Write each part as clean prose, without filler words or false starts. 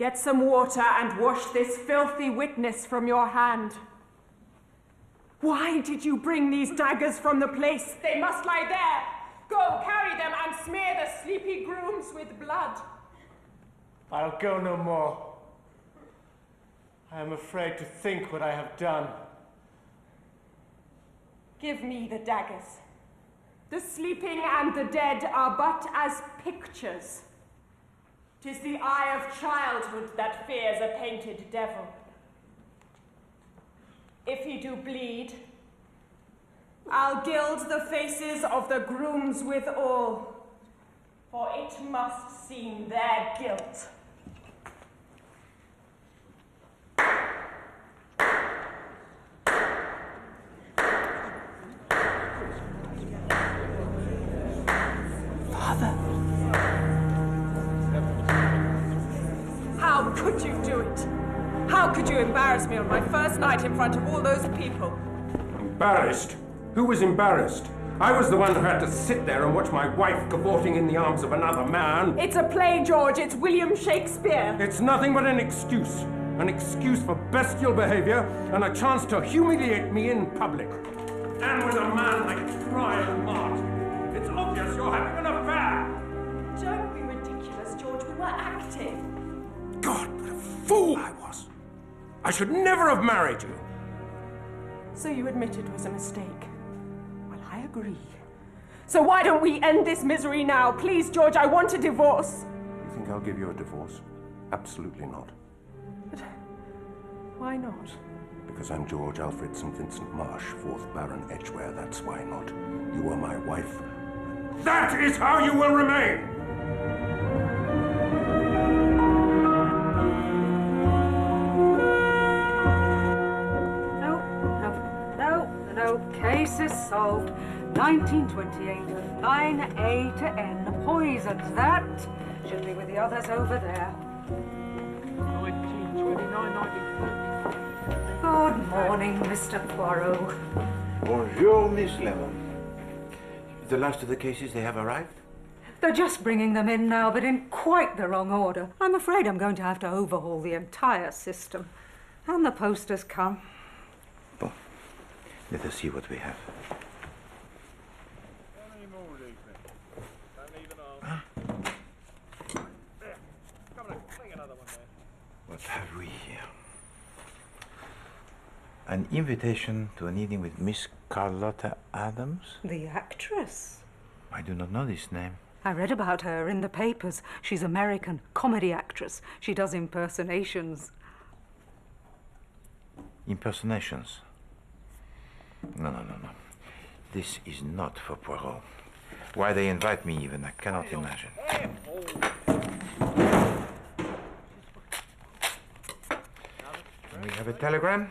Get some water and wash this filthy witness from your hand. Why did you bring these daggers from the place? They must lie there. Go, carry them and smear the sleepy grooms with blood. I'll go no more. I am afraid to think what I have done. Give me the daggers. The sleeping and the dead are but as pictures. 'Tis the eye of childhood that fears a painted devil. If he do bleed, I'll gild the faces of the grooms withal, for it must seem their guilt. Father! How could you do it? How could you embarrass me on my first night in front of all those people? Embarrassed? Who was embarrassed? I was the one who had to sit there and watch my wife cavorting in the arms of another man. It's a play, George. It's William Shakespeare. It's nothing but an excuse. An excuse for bestial behavior and a chance to humiliate me in public. And with a man like Brian Martin. It's obvious you're having an affair. Don't be ridiculous, George. We were acting. God, what a fool I was. I should never have married you. So you admit it was a mistake? Well, I agree. So why don't we end this misery now? Please, George, I want a divorce. You think I'll give you a divorce? Absolutely not. But why not? Because I'm George Alfred St. Vincent Marsh, 4th Baron Edgware, that's why not. You are my wife. That is how you will remain! No, case is solved. 1928, 9A to N, poisoned. That should be with the others over there. 1929, 1930. Good morning, Mr. Poirot. Bonjour, Miss Lemon. The last of the cases, they have arrived? They're just bringing them in now, but in quite the wrong order. I'm afraid I'm going to have to overhaul the entire system. And the post has come. Bon. Let us see what we have. Huh? What have we here? An invitation to an evening with Miss Carlotta Adams? The actress. I do not know this name. I read about her in the papers. She's American, comedy actress. She does impersonations. Impersonations? No. This is not for Poirot. Why they invite me even, I cannot imagine. We have a telegram.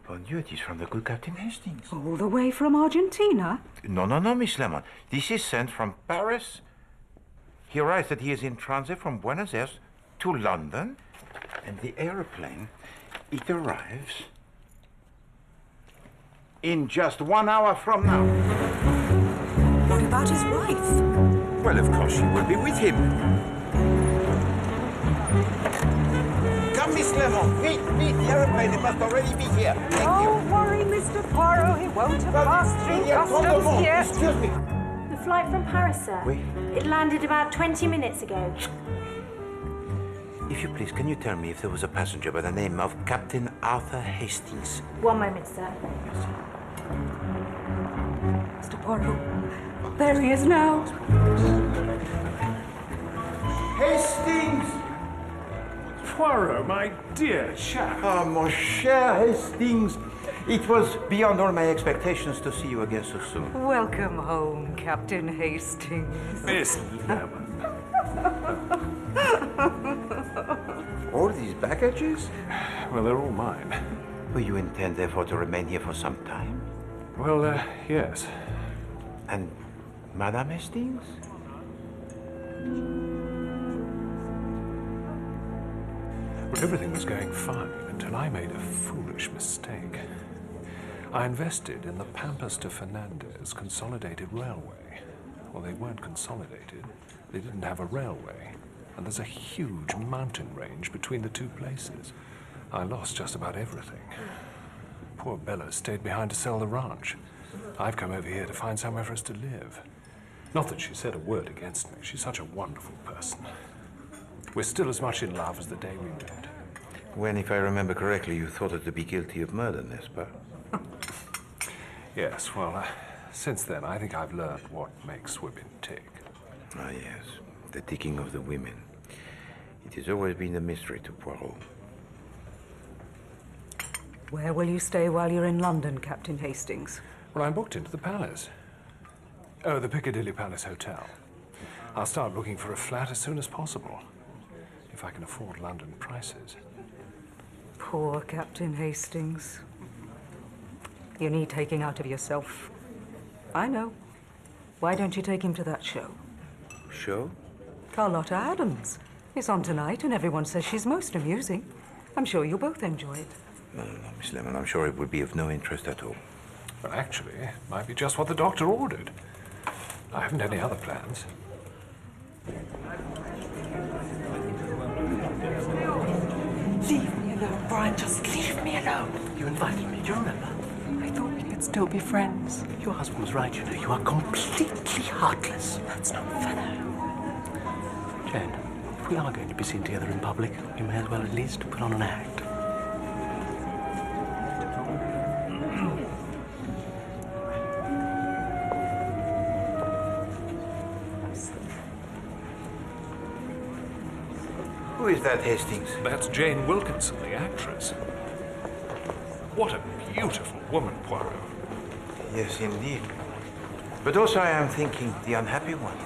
Bon Dieu, it is from the good Captain Hastings. All the way from Argentina? No, Miss Lemon. This is sent from Paris. He writes that he is in transit from Buenos Aires to London, and the aeroplane, it arrives in just 1 hour from now. What about his wife? Well, of course she will be with him. Come, Miss Lemon. Wait, the aeroplane, it must already be here. Thank you. Don't worry, Mr. Poirot. He won't have passed through customs yet. Excuse me. The flight from Paris, sir. Oui. It landed about 20 minutes ago. If you please, can you tell me if there was a passenger by the name of Captain Arthur Hastings? One moment, sir. Yes. Mr. Poirot, there he is now. Hastings! Poirot, my dear chap. Ah, mon cher Hastings. It was beyond all my expectations to see you again so soon. Welcome home, Captain Hastings. Miss Lemon. All these baggages? Well, they're all mine. Well, you intend, therefore, to remain here for some time? Well, yes. And Madame Hastings? Well, everything was going fine until I made a foolish mistake. I invested in the Pampas to Fernandez Consolidated Railway. Well, they weren't consolidated. They didn't have a railway. And there's a huge mountain range between the two places. I lost just about everything. Poor Bella stayed behind to sell the ranch. I've come over here to find somewhere for us to live. Not that she said a word against me. She's such a wonderful person. We're still as much in love as the day we met. When, if I remember correctly, you thought her to be guilty of murder, n'est-ce pas? Yes, well, since then, I think I've learned what makes women tick. Ah, yes. The ticking of the women. It has always been a mystery to Poirot. Where will you stay while you're in London, Captain Hastings? Well, I'm booked into the Palace. Oh, the Piccadilly Palace Hotel. I'll start looking for a flat as soon as possible, if I can afford London prices. Poor Captain Hastings. You need taking out of yourself. I know. Why don't you take him to that show? Show? Carlotta Adams. It's on tonight, and everyone says she's most amusing. I'm sure you'll both enjoy it. No, Miss Lemon, I'm sure it would be of no interest at all. Well, actually, it might be just what the doctor ordered. I haven't any other plans. Leave me alone, Brian. Just leave me alone. You invited me, do you remember? I thought we could still be friends. Your husband was right, you know. You are completely heartless. That's not fair. Jane, if we are going to be seen together in public, we may as well at least put on an act. Who is that, Hastings? That's Jane Wilkinson, the actress. What a beautiful woman, Poirot. Yes, indeed. But also I am thinking the unhappy one.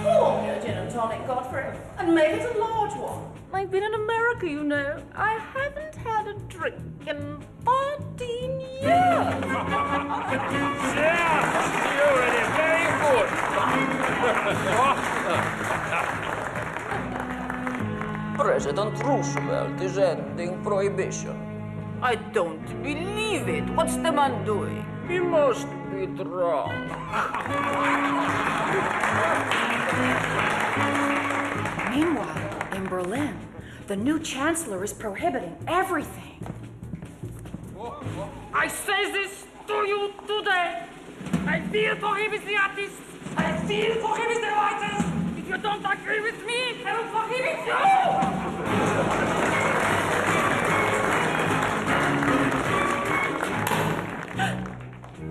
Pour me a gin and tonic, Godfrey, and make it a large one. I've been in America, you know. I haven't had a drink in 14 years. Yeah, you're really very President Roosevelt is ending prohibition. I don't believe it. What's the man doing? He must be drunk. Meanwhile, in Berlin, the new chancellor is prohibiting everything. I say this to you today. I feel prohibit the artists. I feel prohibit the writers. If you don't agree with me, I will prohibit you!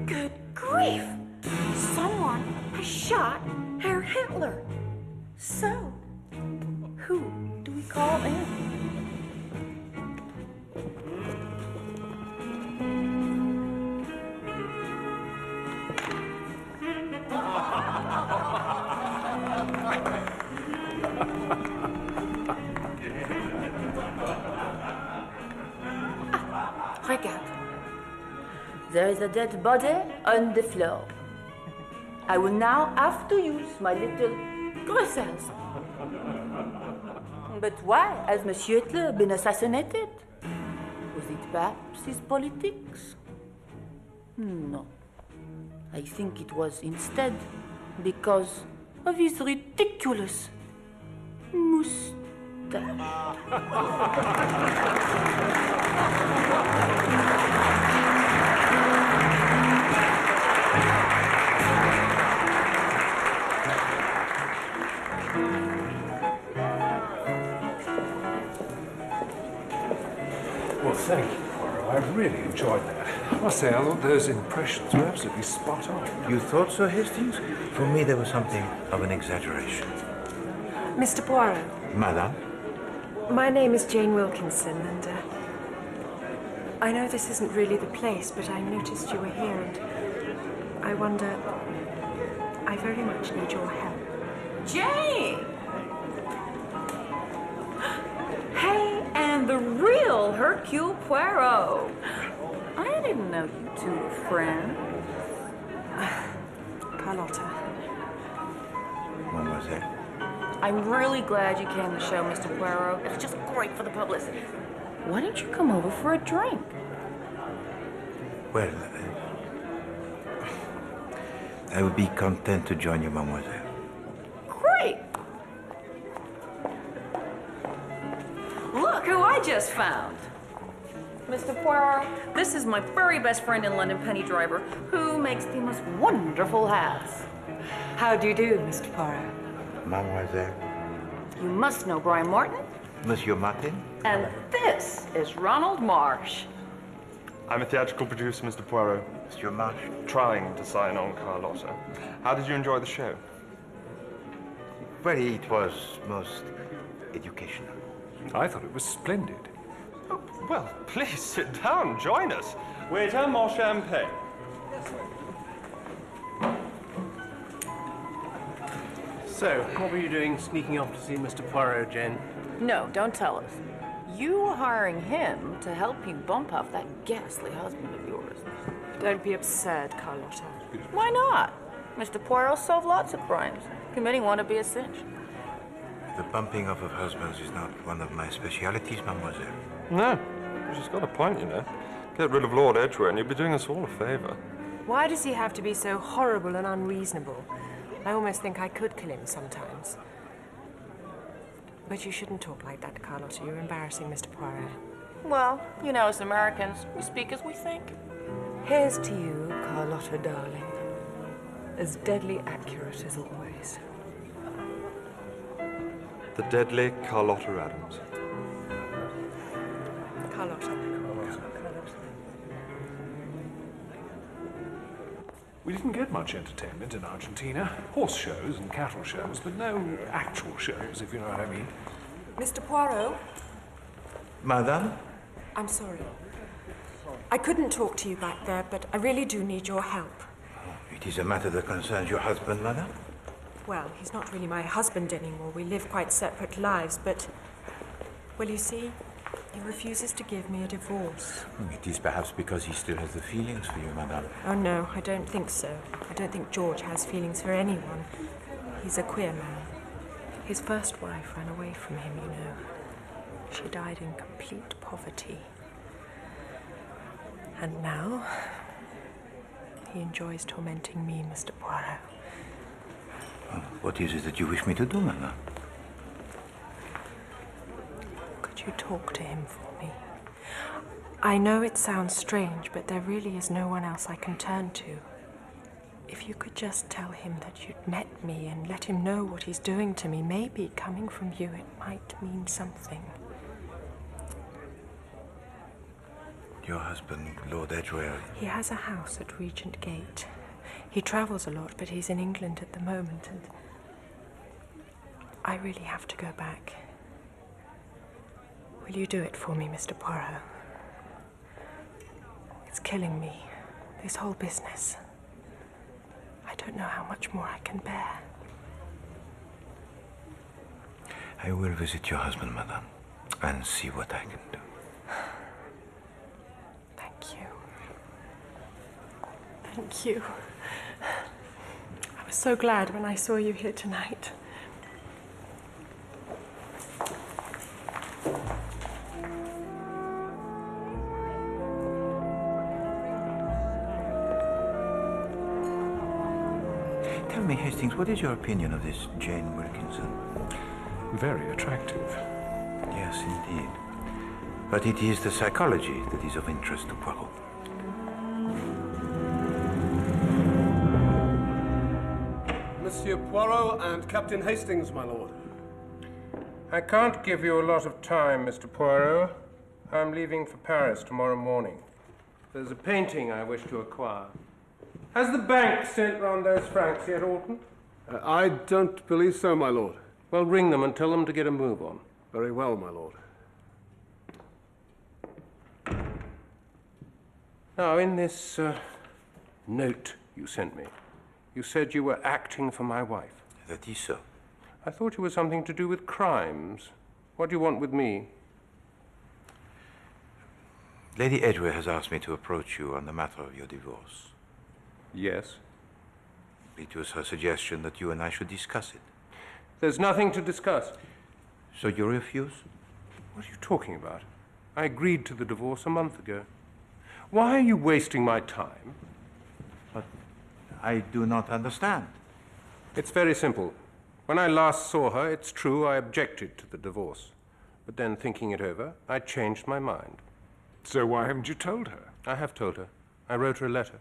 Good grief! Someone has shot Herr Hitler. So, who do we call in? Regarde. There is a dead body on the floor. I will now have to use my little griselles. But why has Monsieur Hitler been assassinated? Was it perhaps his politics? No. I think it was instead because of his ridiculous moustache. Well, thank you, Poirot. I really enjoyed that. I must say, I thought those impressions were absolutely spot on. You thought so, Hastings? For me, there was something of an exaggeration. Mr. Poirot. Madame? My name is Jane Wilkinson, and I know this isn't really the place, but I noticed you were here, and I wonder... I very much need your help. Jane! Hey, and the real Herkul Poaro. I didn't know you two were friends. Carlotta. Mademoiselle. I'm really glad you came to the show, Mr. Poirot. It's just great for the publicity. Why don't you come over for a drink? Well, I would be content to join you, mademoiselle. Great! Look who I just found. Mr. Poirot, this is my very best friend in London, Penny Driver, who makes the most wonderful hats. How do you do, Mr. Poirot? Mademoiselle. You must know Brian Martin. Monsieur Martin. And this is Ronald Marsh. I'm a theatrical producer, Mr. Poirot. Monsieur Marsh. Trying to sign on Carlotta. How did you enjoy the show? Well, it was most educational. I thought it was splendid. Oh, well, please sit down, join us. Waiter, more champagne. So, what were you doing sneaking off to see Mr. Poirot, Jane? No, don't tell us. You were hiring him to help you bump off that ghastly husband of yours. Don't be absurd, Carlotta. Why not? Mr. Poirot solved lots of crimes. Committing one would be a cinch. The bumping off of husbands is not one of my specialities, mademoiselle. No, she's got a point, you know. Get rid of Lord Edgware and you'll be doing us all a favour. Why does he have to be so horrible and unreasonable? I almost think I could kill him sometimes. But you shouldn't talk like that, Carlotta. You're embarrassing Mr. Poirot. Well, you know, as Americans, we speak as we think. Here's to you, Carlotta, darling. As deadly accurate as always. The deadly Carlotta Adams. Carlotta. We didn't get much entertainment in Argentina. Horse shows and cattle shows, but no actual shows, if you know what I mean. Mr. Poirot? Madame? I'm sorry. I couldn't talk to you back there, but I really do need your help. It is a matter that concerns your husband, madame? Well, he's not really my husband anymore. We live quite separate lives, but... Well, you see, he refuses to give me a divorce. It is perhaps because he still has the feelings for you, madame. Oh, no, I don't think so. I don't think George has feelings for anyone. He's a queer man. His first wife ran away from him, you know. She died in complete poverty. And now, he enjoys tormenting me, Mr. Poirot. What is it that you wish me to do, madame? Could you talk to him for me? I know it sounds strange, but there really is no one else I can turn to. If you could just tell him that you'd met me and let him know what he's doing to me, maybe coming from you it might mean something. Your husband, Lord Edgware. He has a house at Regent Gate. He travels a lot, but he's in England at the moment, and I really have to go back. Will you do it for me, Mr. Poirot? It's killing me, this whole business. I don't know how much more I can bear. I will visit your husband, madame, and see what I can do. Thank you. Thank you. I was so glad when I saw you here tonight. Tell me, Hastings, what is your opinion of this Jane Wilkinson? Very attractive. Yes, indeed. But it is the psychology that is of interest to Poirot. Monsieur Poirot and Captain Hastings, my lord. I can't give you a lot of time, Mr. Poirot. I'm leaving for Paris tomorrow morning. There's a painting I wish to acquire. Has the bank sent round those francs yet, Alton? I don't believe so, my lord. Well, ring them and tell them to get a move on. Very well, my lord. Now, in this note you sent me, you said you were acting for my wife. That is so. I thought you were something to do with crimes. What do you want with me? Lady Edgware has asked me to approach you on the matter of your divorce. Yes. It was her suggestion that you and I should discuss it. There's nothing to discuss. So you refuse? What are you talking about? I agreed to the divorce a month ago. Why are you wasting my time? I do not understand. It's very simple. When I last saw her, it's true I objected to the divorce. But then, thinking it over, I changed my mind. So why haven't you told her? I have told her. I wrote her a letter.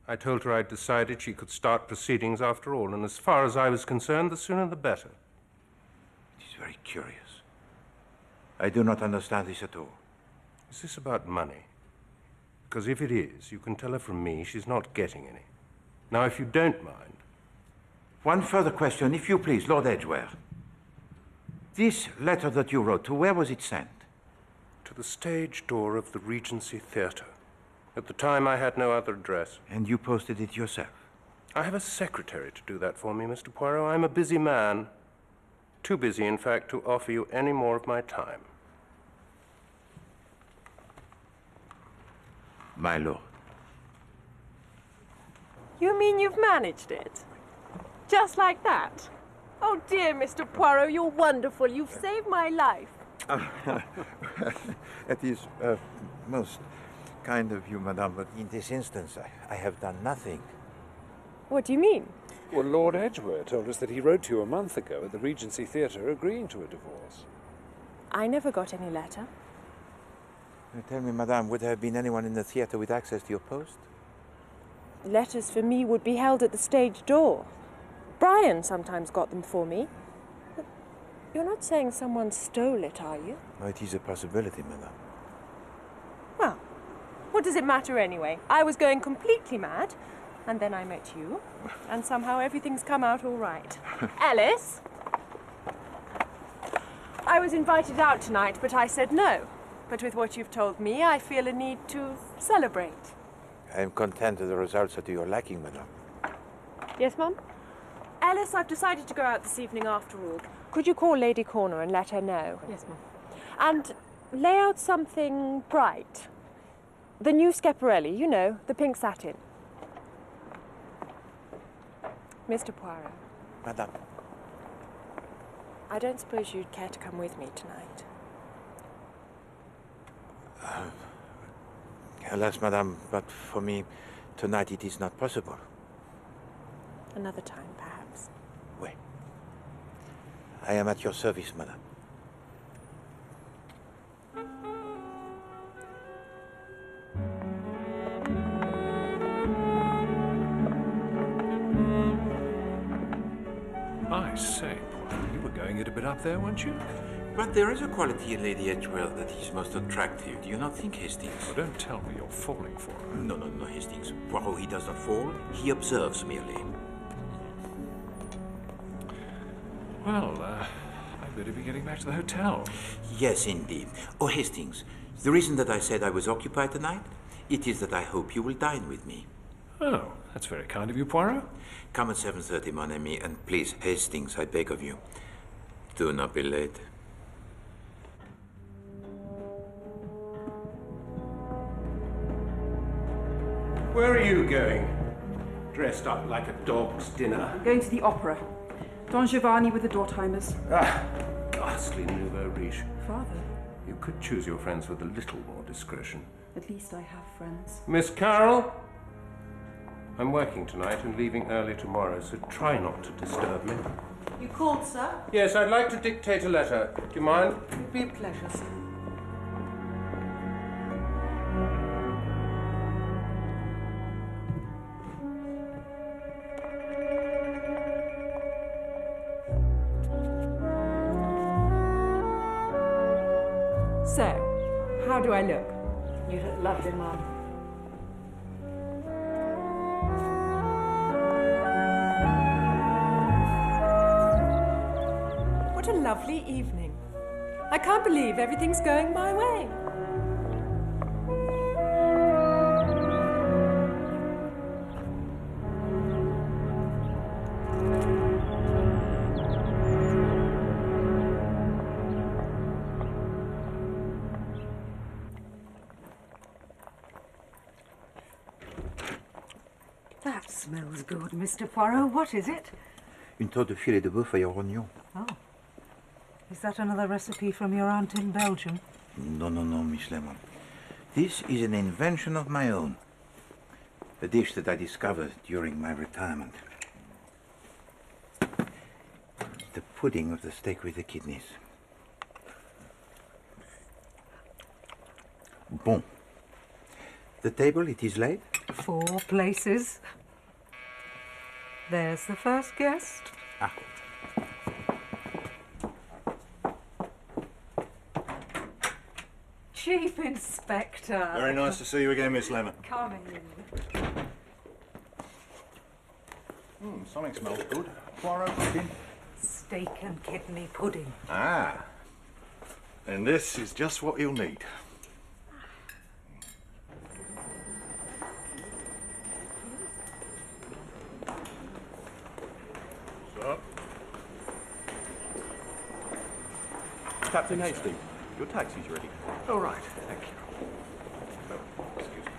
I told her I'd decided she could start proceedings after all, and as far as I was concerned, the sooner the better. It is very curious. I do not understand this at all. Is this about money? Because if it is, you can tell her from me she's not getting any. Now, if you don't mind... One further question, if you please, Lord Edgware. This letter that you wrote, to where was it sent? To the stage door of the Regency Theatre. At the time, I had no other address. And you posted it yourself? I have a secretary to do that for me, Mr. Poirot. I'm a busy man. Too busy, in fact, to offer you any more of my time. My lord. You mean you've managed it? Just like that? Oh dear, Mr. Poirot, you're wonderful. You've saved my life. It is most kind of you, madame, but in this instance, I have done nothing. What do you mean? Well, Lord Edgware told us that he wrote to you a month ago at the Regency Theatre agreeing to a divorce. I never got any letter. Tell me, madame, would there have been anyone in the theatre with access to your post? Letters for me would be held at the stage door. Brajan sometimes got them for me. But you're not saying someone stole it, are you? No, it is a possibility, madame. Well, what does it matter anyway? I was going completely mad, and then I met you, and somehow everything's come out all right. Alice? I was invited out tonight, but I said no. But with what you've told me, I feel a need to celebrate. I am content with the results that you are lacking, madame. Yes, Mum? Alice, I've decided to go out this evening after all. Could you call Lady Corner and let her know? Yes, Mum. And lay out something bright. The new Schiaparelli, you know, the pink satin. Mr. Poirot. Madame. I don't suppose you'd care to come with me tonight. Alas, madame, but for me, tonight it is not possible. Another time, perhaps. Oui. I am at your service, madame. I say, Poirot, you were going it a bit up there, weren't you? But there is a quality in Lady Edgware that is most attractive. Do you not think, Hastings? Oh, don't tell me you're falling for her. No, Hastings. Poirot, he does not fall. He observes merely. Well, I'd better be getting back to the hotel. Yes, indeed. Oh, Hastings, the reason that I said I was occupied tonight, it is that I hope you will dine with me. Oh, that's very kind of you, Poirot. Come at 7:30, mon ami, and please, Hastings, I beg of you, do not be late. Where are you going? Dressed up like a dog's dinner. Going to the opera. Don Giovanni with the Dortheimers. Ah, ghastly nouveau riche. Father, You could choose your friends with a little more discretion. at least I have friends. Miss Carroll? I'm working tonight and leaving early tomorrow, so try not to disturb me. You called, sir? Yes, I'd like to dictate a letter. Do you mind? It'd be a pleasure, sir. So, how do I look? You look lovely, Mum. What a lovely evening. I can't believe everything's going my way. That smells good, Mr. Poirot. What is it? Une tarte de filet de bœuf à your oignon. Oh. Is that another recipe from your aunt in Belgium? No, Miss Lemon. This is an invention of my own. A dish that I discovered during my retirement. The pudding of the steak with the kidneys. Bon. The table, it is laid? 4 places. There's the first guest. Ah. Chief Inspector. Very nice to see you again, Miss Lemon. Come in. Something smells good. Poirot cooking. Steak and kidney pudding. Ah. And this is just what you'll need. Sir? Captain Hastings, your taxi's ready. All right, thank you. Oh, excuse me.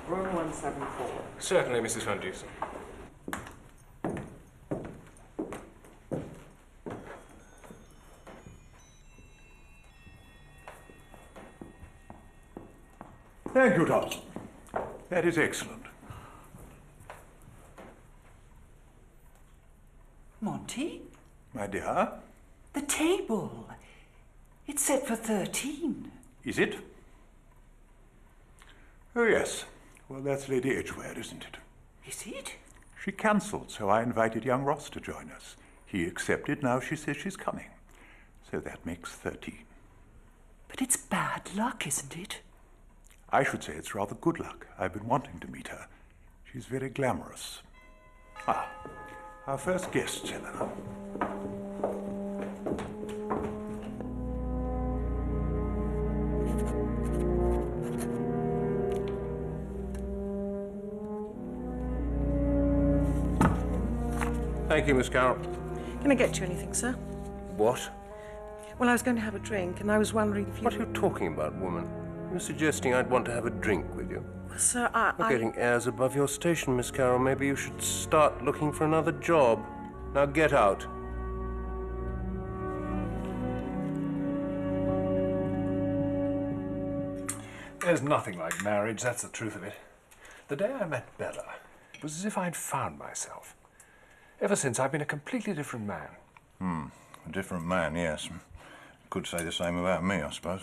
Room 174. Certainly, Mrs. Van Dusen. Thank you, Thompson. That is excellent. Monty? My dear? The table. It's set for 13. Is it? Oh, yes. Well, that's Lady Edgware, isn't it? Is it? She cancelled, so I invited young Ross to join us. He accepted, now she says she's coming. So that makes 13. But it's bad luck, isn't it? I should say it's rather good luck. I've been wanting to meet her. She's very glamorous. Ah, our first guest, Helena. Thank you, Miss Carroll. Can I get you anything, sir? What? Well, I was going to have a drink, and I was wondering if you... What are you talking about, woman? You're suggesting I'd want to have a drink with you. Well, sir, You're getting airs above your station, Miss Carroll. Maybe you should start looking for another job. Now get out. There's nothing like marriage, that's the truth of it. The day I met Bella, it was as if I'd found myself. Ever since, I've been a completely different man. A different man, yes. Could say the same about me, I suppose.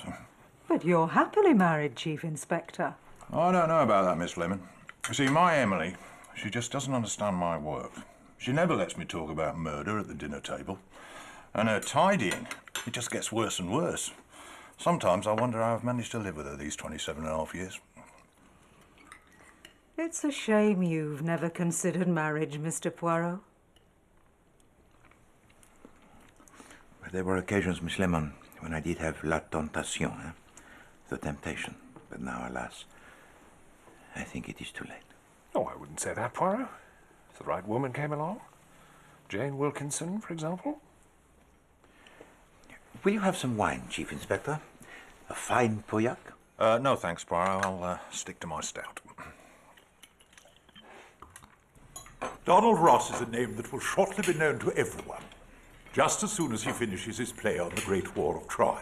But you're happily married, Chief Inspector. I don't know about that, Miss Lemon. You see, my Emily, she just doesn't understand my work. She never lets me talk about murder at the dinner table. And her tidying, it just gets worse and worse. Sometimes I wonder how I've managed to live with her these 27.5 years. It's a shame you've never considered marriage, Mr. Poirot. There were occasions, Miss Lemon, when I did have la tentation, the temptation. But now, alas, I think it is too late. Oh, I wouldn't say that, Poirot. If the right woman came along. Jane Wilkinson, for example. Will you have some wine, Chief Inspector? A fine Pauillac? No, thanks, Poirot. I'll stick to my stout. Donald Ross is a name that will shortly be known to everyone, just as soon as he finishes his play on the Great War of Troy.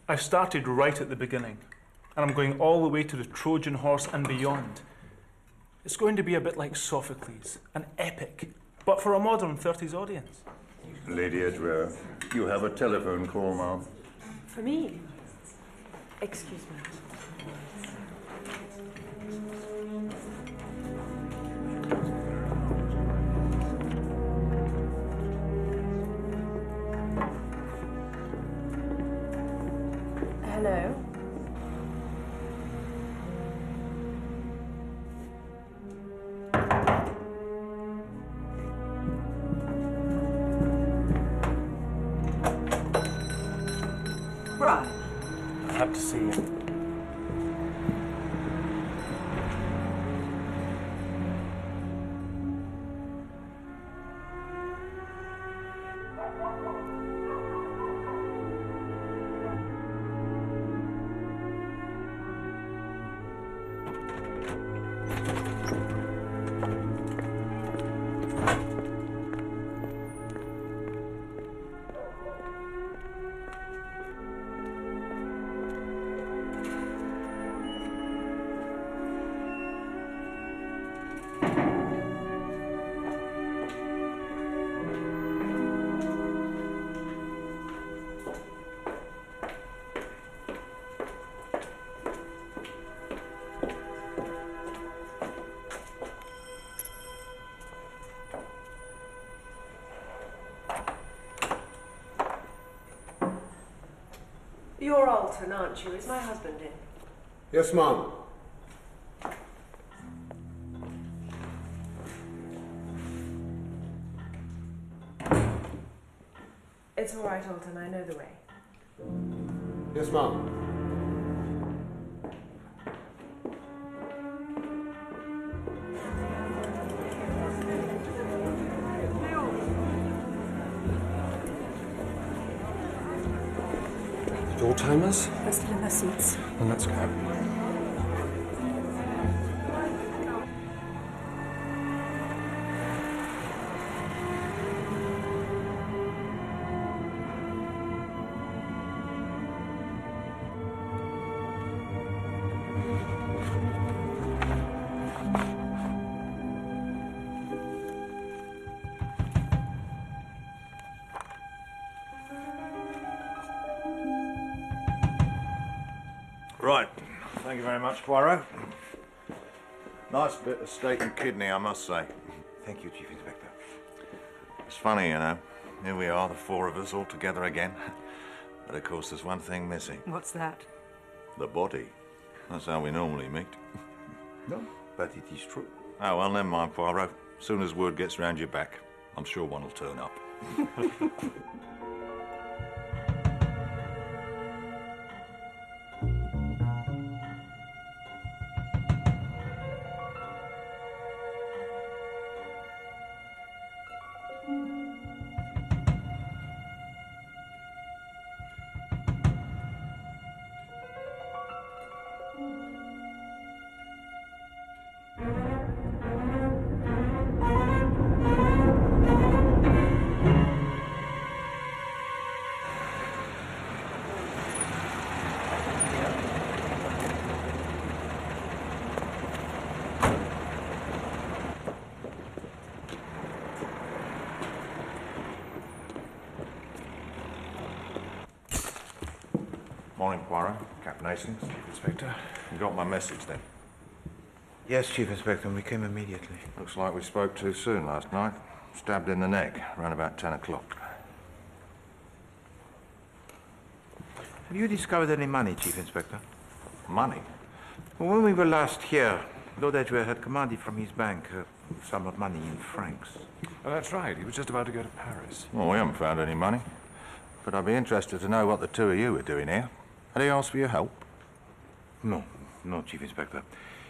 I started right at the beginning, and I'm going all the way to the Trojan horse and beyond. It's going to be a bit like Sophocles, an epic, but for a modern 30s audience. Lady Edgware, you have a telephone call, ma'am. For me? Excuse me. Hello? Brian. I have to see you. You're Alton, aren't you? Is my husband in? Yes, ma'am. It's all right, Alton. I know the way. Yes, ma'am. Door timers? They're still in their seats. Then let's go. Right. Thank you very much, Poirot. Nice bit of steak and kidney, I must say. Thank you, Chief Inspector. It's funny, you know. Here we are, the four of us, all together again. But of course, there's one thing missing. What's that? The body. That's how we normally meet. No, but it is true. Oh, well, never mind, Poirot. As soon as word gets round your back, I'm sure one will turn up. Morning, Poirot. Captain Hastings. Chief Inspector. You got my message, then? Yes, Chief Inspector, we came immediately. Looks like we spoke too soon last night. Stabbed in the neck, around about 10 o'clock. Have you discovered any money, Chief Inspector? Money? Well, when we were last here, Lord Edgware had commanded from his bank a sum of money in francs. Oh, that's right. He was just about to go to Paris. Well, we haven't found any money. But I'd be interested to know what the two of you are doing here. Had he asked for your help? No, Chief Inspector.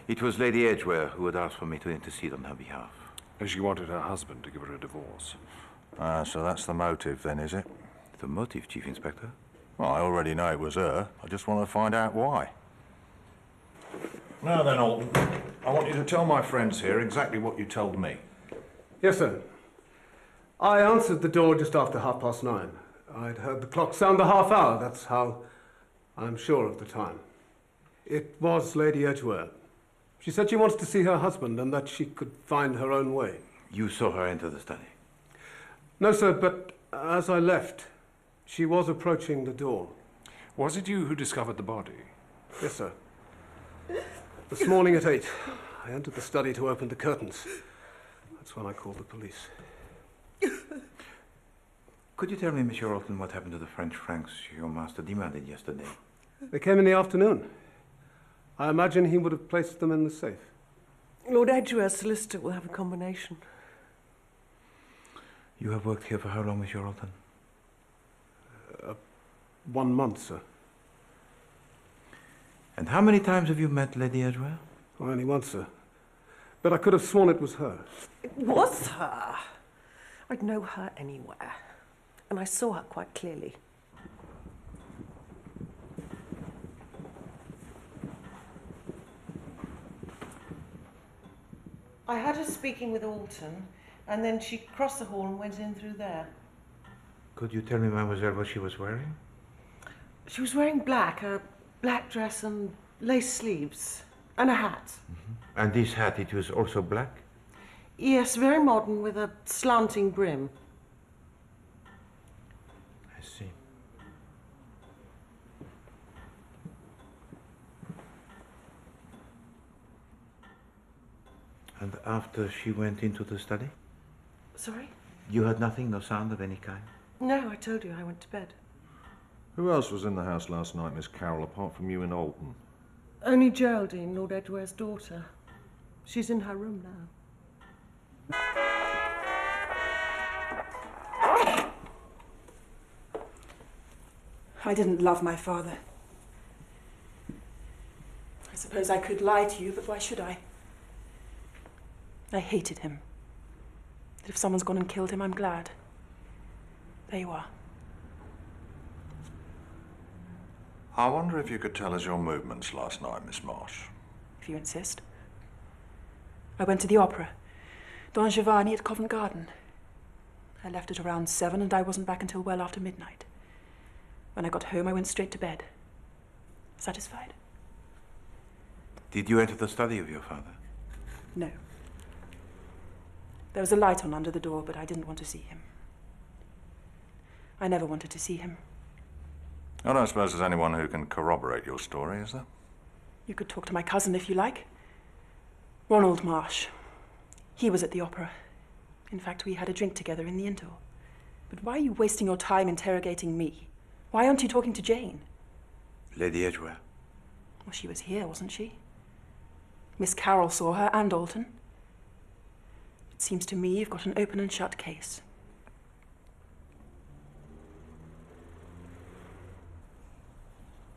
It was Lady Edgware who had asked for me to intercede on her behalf. She wanted her husband to give her a divorce. Ah, so that's the motive then, is it? The motive, Chief Inspector? Well, I already know it was her. I just want to find out why. Now then, Alton, I want you to tell my friends here exactly what you told me. Yes, sir. I answered the door just after 9:30. I'd heard the clock sound the half hour. That's how I'm sure of the time. It was Lady Edgware. She said she wanted to see her husband and that she could find her own way. You saw her enter the study? No, sir, but as I left, she was approaching the door. Was it you who discovered the body? Yes, sir. This morning at 8, I entered the study to open the curtains. That's when I called the police. Could you tell me, Monsieur Alton, what happened to the French francs your master demanded yesterday? They came in the afternoon. I imagine he would have placed them in the safe. Lord Edgware's solicitor will have a combination. You have worked here for how long, Monsieur Alton? 1 month, sir. And how many times have you met Lady Edgware? Oh, only once, sir. But I could have sworn it was her. It was her. I'd know her anywhere. And I saw her quite clearly. I had her speaking with Alton, and then she crossed the hall and went in through there. Could you tell me, mademoiselle, what she was wearing? She was wearing black, a black dress and lace sleeves, and a hat. Mm-hmm. And this hat, it was also black? Yes, very modern with a slanting brim. I see. And after she went into the study? Sorry? You heard nothing, no sound of any kind? No, I told you I went to bed. Who else was in the house last night, Miss Carroll, apart from you and Alton? Only Geraldine, Lord Edgware's daughter. She's in her room now. I didn't love my father. I suppose I could lie to you, but why should I? I hated him. But if someone's gone and killed him, I'm glad. There you are. I wonder if you could tell us your movements last night, Miss Marsh. If you insist. I went to the opera. Don Giovanni at Covent Garden. I left at around 7 and I wasn't back until well after midnight. When I got home, I went straight to bed. Satisfied? Did you enter the study of your father? No. There was a light on under the door, but I didn't want to see him. I never wanted to see him. I don't suppose there's anyone who can corroborate your story, is there? You could talk to my cousin if you like. Ronald Marsh. He was at the opera. In fact, we had a drink together in the Into. But why are you wasting your time interrogating me? Why aren't you talking to Jane? Lady Edgware. Well, she was here, wasn't she? Miss Carroll saw her and Alton. It seems to me you've got an open and shut case.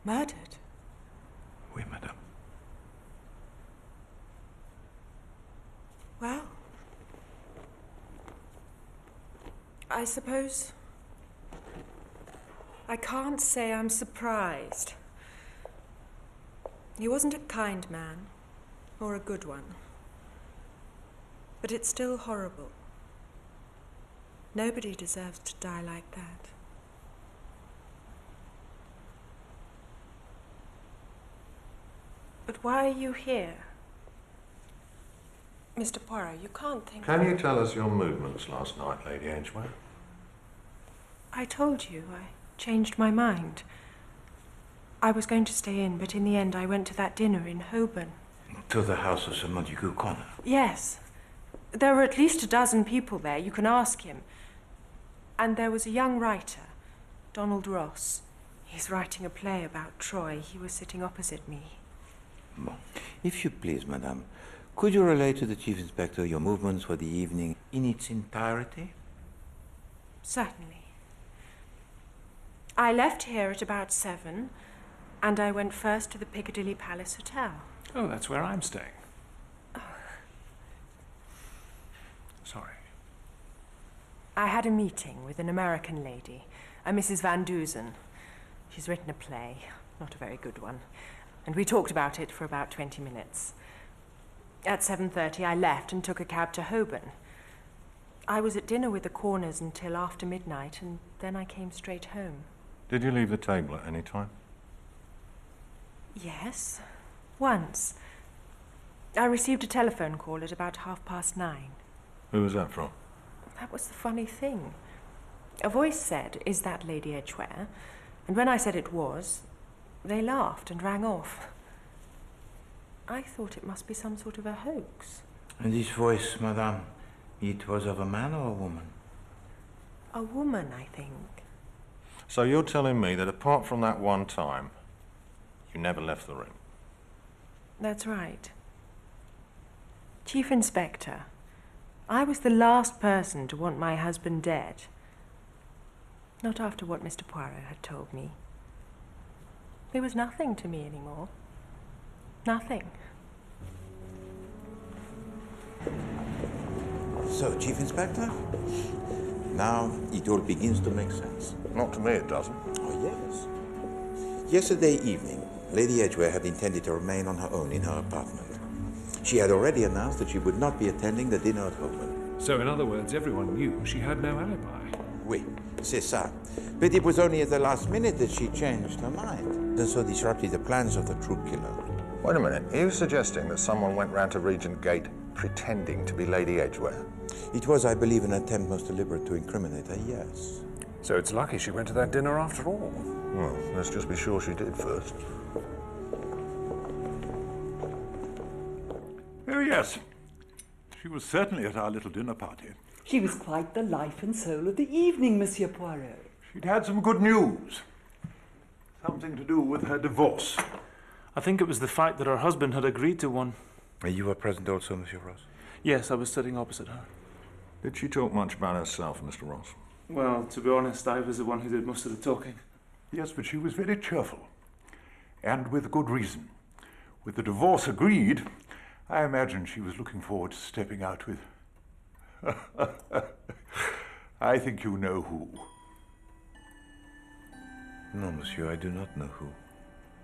Murdered? Oui, madame. Well, I suppose I can't say I'm surprised. He wasn't a kind man, or a good one. But it's still horrible. Nobody deserves to die like that. But why are you here? Mr. Poirot, you can't think... Can you tell us your movements last night, Lady Edgware? I told you, I changed my mind. I was going to stay in, but in the end I went to that dinner in Holborn. To the house of Sir Montague Connor? Yes. There were at least a dozen people there, you can ask him. And there was a young writer, Donald Ross. He's writing a play about Troy. He was sitting opposite me. Bon. If you please, madame, could you relate to the Chief Inspector your movements for the evening in its entirety? Certainly. I left here at about 7, and I went first to the Piccadilly Palace Hotel. Oh, that's where I'm staying. Sorry. I had a meeting with an American lady, a Mrs. Van Dusen. She's written a play, not a very good one, and we talked about it for about 20 minutes. At 7:30 I left and took a cab to Holborn. I was at dinner with the Corners until after midnight, and then I came straight home. Did you leave the table at any time? Yes, once. I received a telephone call at about 9:30. Who was that from? That was the funny thing. A voice said, "Is that Lady Edgware?" And when I said it was, they laughed and rang off. I thought it must be some sort of a hoax. And this voice, madame, it was of a man or a woman? A woman, I think. So you're telling me that apart from that one time, you never left the room? That's right. Chief Inspector, I was the last person to want my husband dead. Not after what Mr. Poirot had told me. There was nothing to me anymore. Nothing. So, Chief Inspector, now it all begins to make sense. Not to me, it doesn't. Oh, yes. Yesterday evening, Lady Edgware had intended to remain on her own in her apartment. She had already announced that she would not be attending the dinner at Holborn. So, in other words, everyone knew she had no alibi. Oui, c'est ça. But it was only at the last minute that she changed her mind, and so disrupted the plans of the true killer. Wait a minute. Are you suggesting that someone went round to Regent Gate pretending to be Lady Edgware? It was, I believe, an attempt most deliberate to incriminate her, yes. So it's lucky she went to that dinner after all. Well, let's just be sure she did first. Oh, yes. She was certainly at our little dinner party. She was quite the life and soul of the evening, Monsieur Poirot. She'd had some good news. Something to do with her divorce. I think it was the fact that her husband had agreed to one. You were present also, Monsieur Ross? Yes, I was sitting opposite her. Did she talk much about herself, Mr. Ross? Well, to be honest, I was the one who did most of the talking. Yes, but she was very cheerful. And with good reason. With the divorce agreed, I imagine she was looking forward to stepping out with... I think you know who. No, monsieur, I do not know who.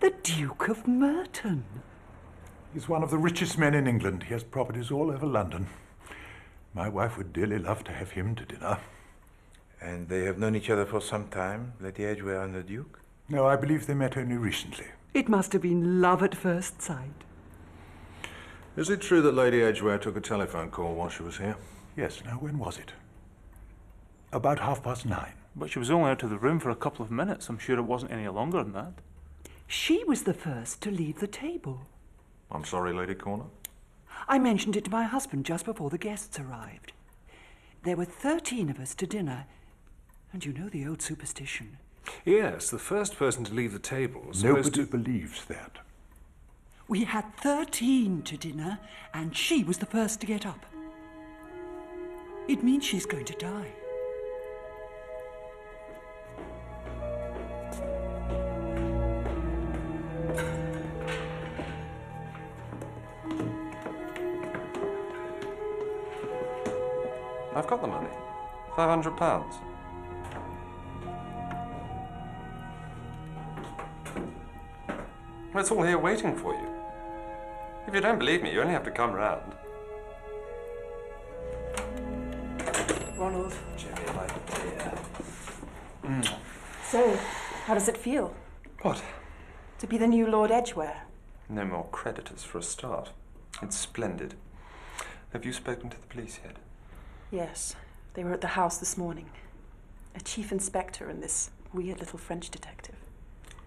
The Duke of Merton. He's one of the richest men in England. He has properties all over London. My wife would dearly love to have him to dinner. And they have known each other for some time, Lady Edgware and the Duke? No, I believe they met only recently. It must have been love at first sight. Is it true that Lady Edgware took a telephone call while she was here? Yes. Now, when was it? About 9:30. But she was only out of the room for a couple of minutes. I'm sure it wasn't any longer than that. She was the first to leave the table. I'm sorry, Lady Corner. I mentioned it to my husband just before the guests arrived. There were 13 of us to dinner, and you know the old superstition. Yes, the first person to leave the table was Nobody believes that. We had 13 to dinner, and she was the first to get up. It means she's going to die. I've got the money. £500. Well, it's all here waiting for you. If you don't believe me, you only have to come round. Ronald. Jimmy, my dear. So, how does it feel? What? To be the new Lord Edgware? No more creditors for a start. It's splendid. Have you spoken to the police yet? Yes. They were at the house this morning. A chief inspector and this weird little French detective.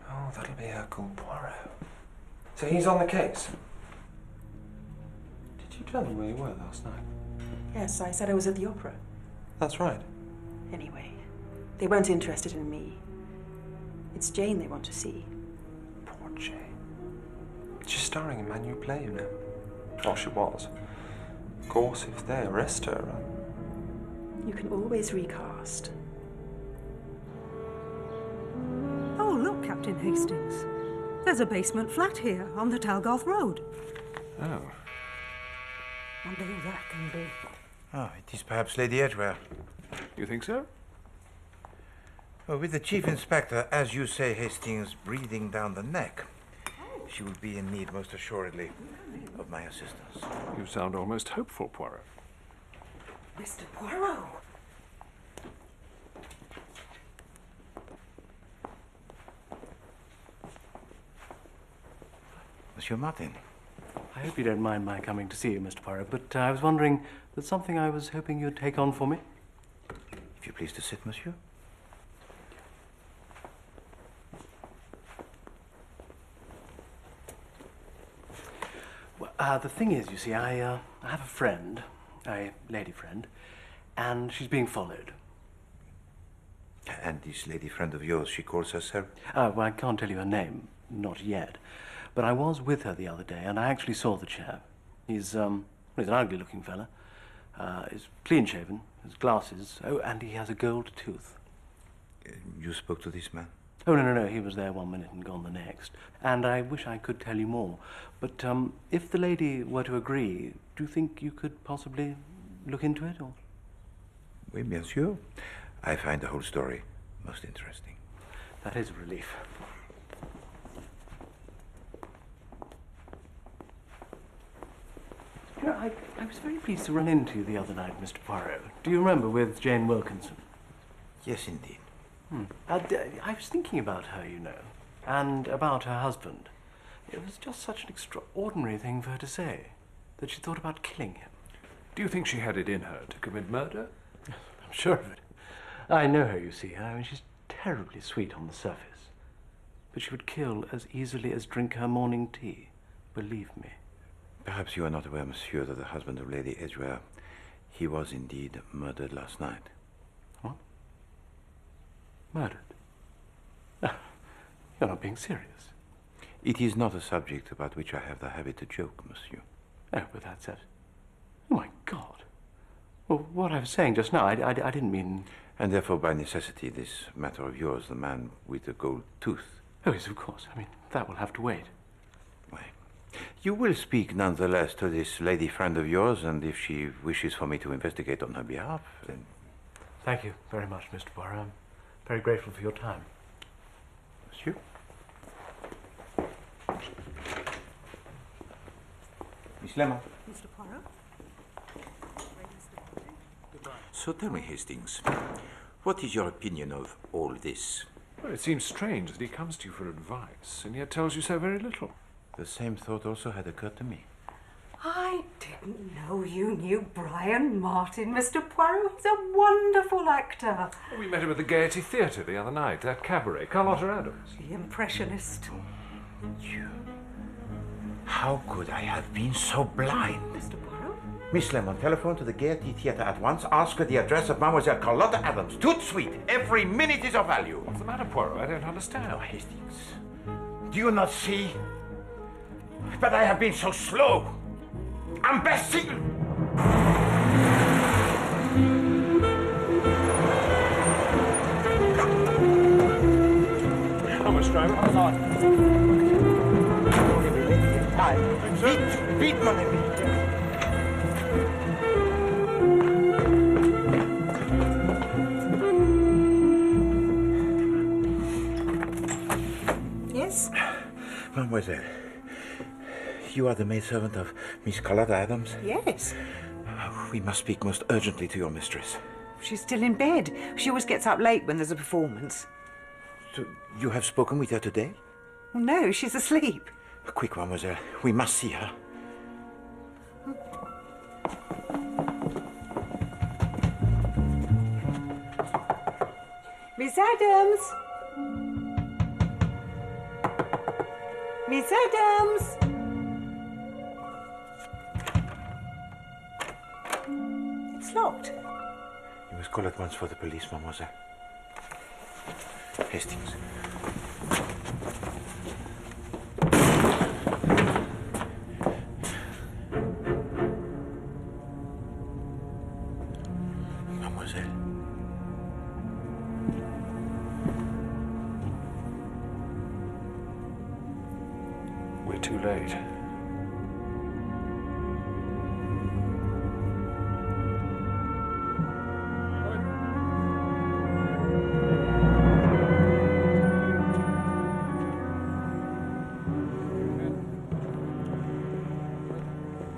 Oh, that'll be Herkul Poaro. So he's on the case? Did you tell him where you were last night? Yes, I said I was at the opera. That's right. Anyway, they weren't interested in me. It's Jane they want to see. Poor Jane. She's starring in my new play, you know. Well, she was. Of course, if they arrest her... You can always recast. Oh, look, Captain Hastings. There's a basement flat here on the Talgoth Road. Oh. Wonder who that can be. Ah, it is perhaps Lady Edgware. You think so? Well, with the Chief Inspector, as you say, Hastings, breathing down the neck, she will be in need, most assuredly, of my assistance. You sound almost hopeful, Poirot. Mr. Poirot. Monsieur Martin. I hope you don't mind my coming to see you, Mr. Poirot, but I was wondering, there's something I was hoping you'd take on for me. If you please to sit, monsieur. Well, the thing is, you see, I have a friend, a lady friend, and she's being followed. And this lady friend of yours, she calls herself? Well, I can't tell you her name, not yet. But I was with her the other day, and I actually saw the chap. He's an ugly-looking fella. He's clean-shaven, his glasses, and he has a gold tooth. You spoke to this man? Oh, no, he was there 1 minute and gone the next. And I wish I could tell you more. But if the lady were to agree, do you think you could possibly look into it, or...? Oui, bien sûr. I find the whole story most interesting. That is a relief. You know, I was very pleased to run into you the other night, Mr. Poirot. Do you remember, with Jane Wilkinson? Yes, indeed. I was thinking about her, you know, and about her husband. It was just such an extraordinary thing for her to say, that she thought about killing him. Do you think she had it in her to commit murder? I'm sure of it. I know her, you see. I mean, she's terribly sweet on the surface. But she would kill as easily as drink her morning tea. Believe me. Perhaps you are not aware, monsieur, that the husband of Lady Edgware, he was indeed murdered last night. What? Murdered? You're not being serious. It is not a subject about which I have the habit to joke, monsieur. Oh, but that's it. Oh, my God. Well, what I was saying just now, I didn't mean... And therefore, by necessity, this matter of yours, the man with the gold tooth. Oh, yes, of course. I mean, that will have to wait. You will speak nonetheless to this lady friend of yours, and if she wishes for me to investigate on her behalf, then... Thank you very much, Mr. Poirot. I'm very grateful for your time. Monsieur? Miss Lemon. Mr. Poirot? So tell me, Hastings, what is your opinion of all this? Well, it seems strange that he comes to you for advice, and yet tells you so very little. The same thought also had occurred to me. I didn't know you knew Brian Martin, Mr. Poirot. He's a wonderful actor. We met him at the Gaiety Theatre the other night, that cabaret, Carlotta Adams. The Impressionist. How could I have been so blind? Mr. Poirot? Miss Lemon, telephone to the Gaiety Theatre at once. Ask her the address of Mademoiselle Carlotta Adams. Tout suite. Every minute is of value. What's the matter, Poirot? I don't understand. Oh, Hastings. Do you not see? But I have been so slow. Imbecile! How much, driver? A lot. Vite, mon ami. Yes? Mademoiselle, you are the maidservant of Miss Carlotta Adams? Yes. We must speak most urgently to your mistress. She's still in bed. She always gets up late when there's a performance. So you have spoken with her today? Well, no, she's asleep. Quick, mademoiselle. We must see her. Miss Adams! Miss Adams! It's locked. You must call at once for the police, mademoiselle. Hastings. Mademoiselle. We're too late.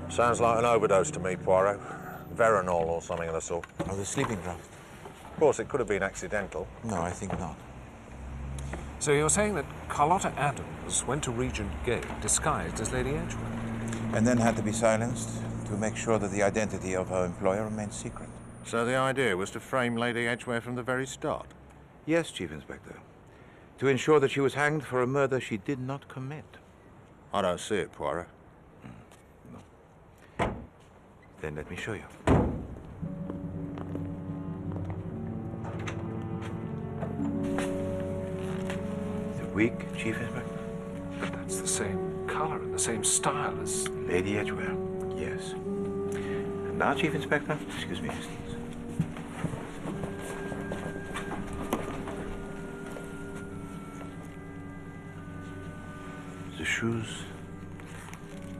Sounds like an overdose to me, Poirot. Veronal or something of the sort. Oh, the sleeping draught. Of course, it could have been accidental. No, I think not. So you're saying that Carlotta Adams went to Regent Gate disguised as Lady Edgware? And then had to be silenced to make sure that the identity of her employer remained secret. So the idea was to frame Lady Edgware from the very start? Yes, Chief Inspector. To ensure that she was hanged for a murder she did not commit. I don't see it, Poirot. Then let me show you. The wig, Chief Inspector? But that's the same color and the same style as... Lady Edgware, yes. And now, Chief Inspector, excuse me, Hastings. The shoes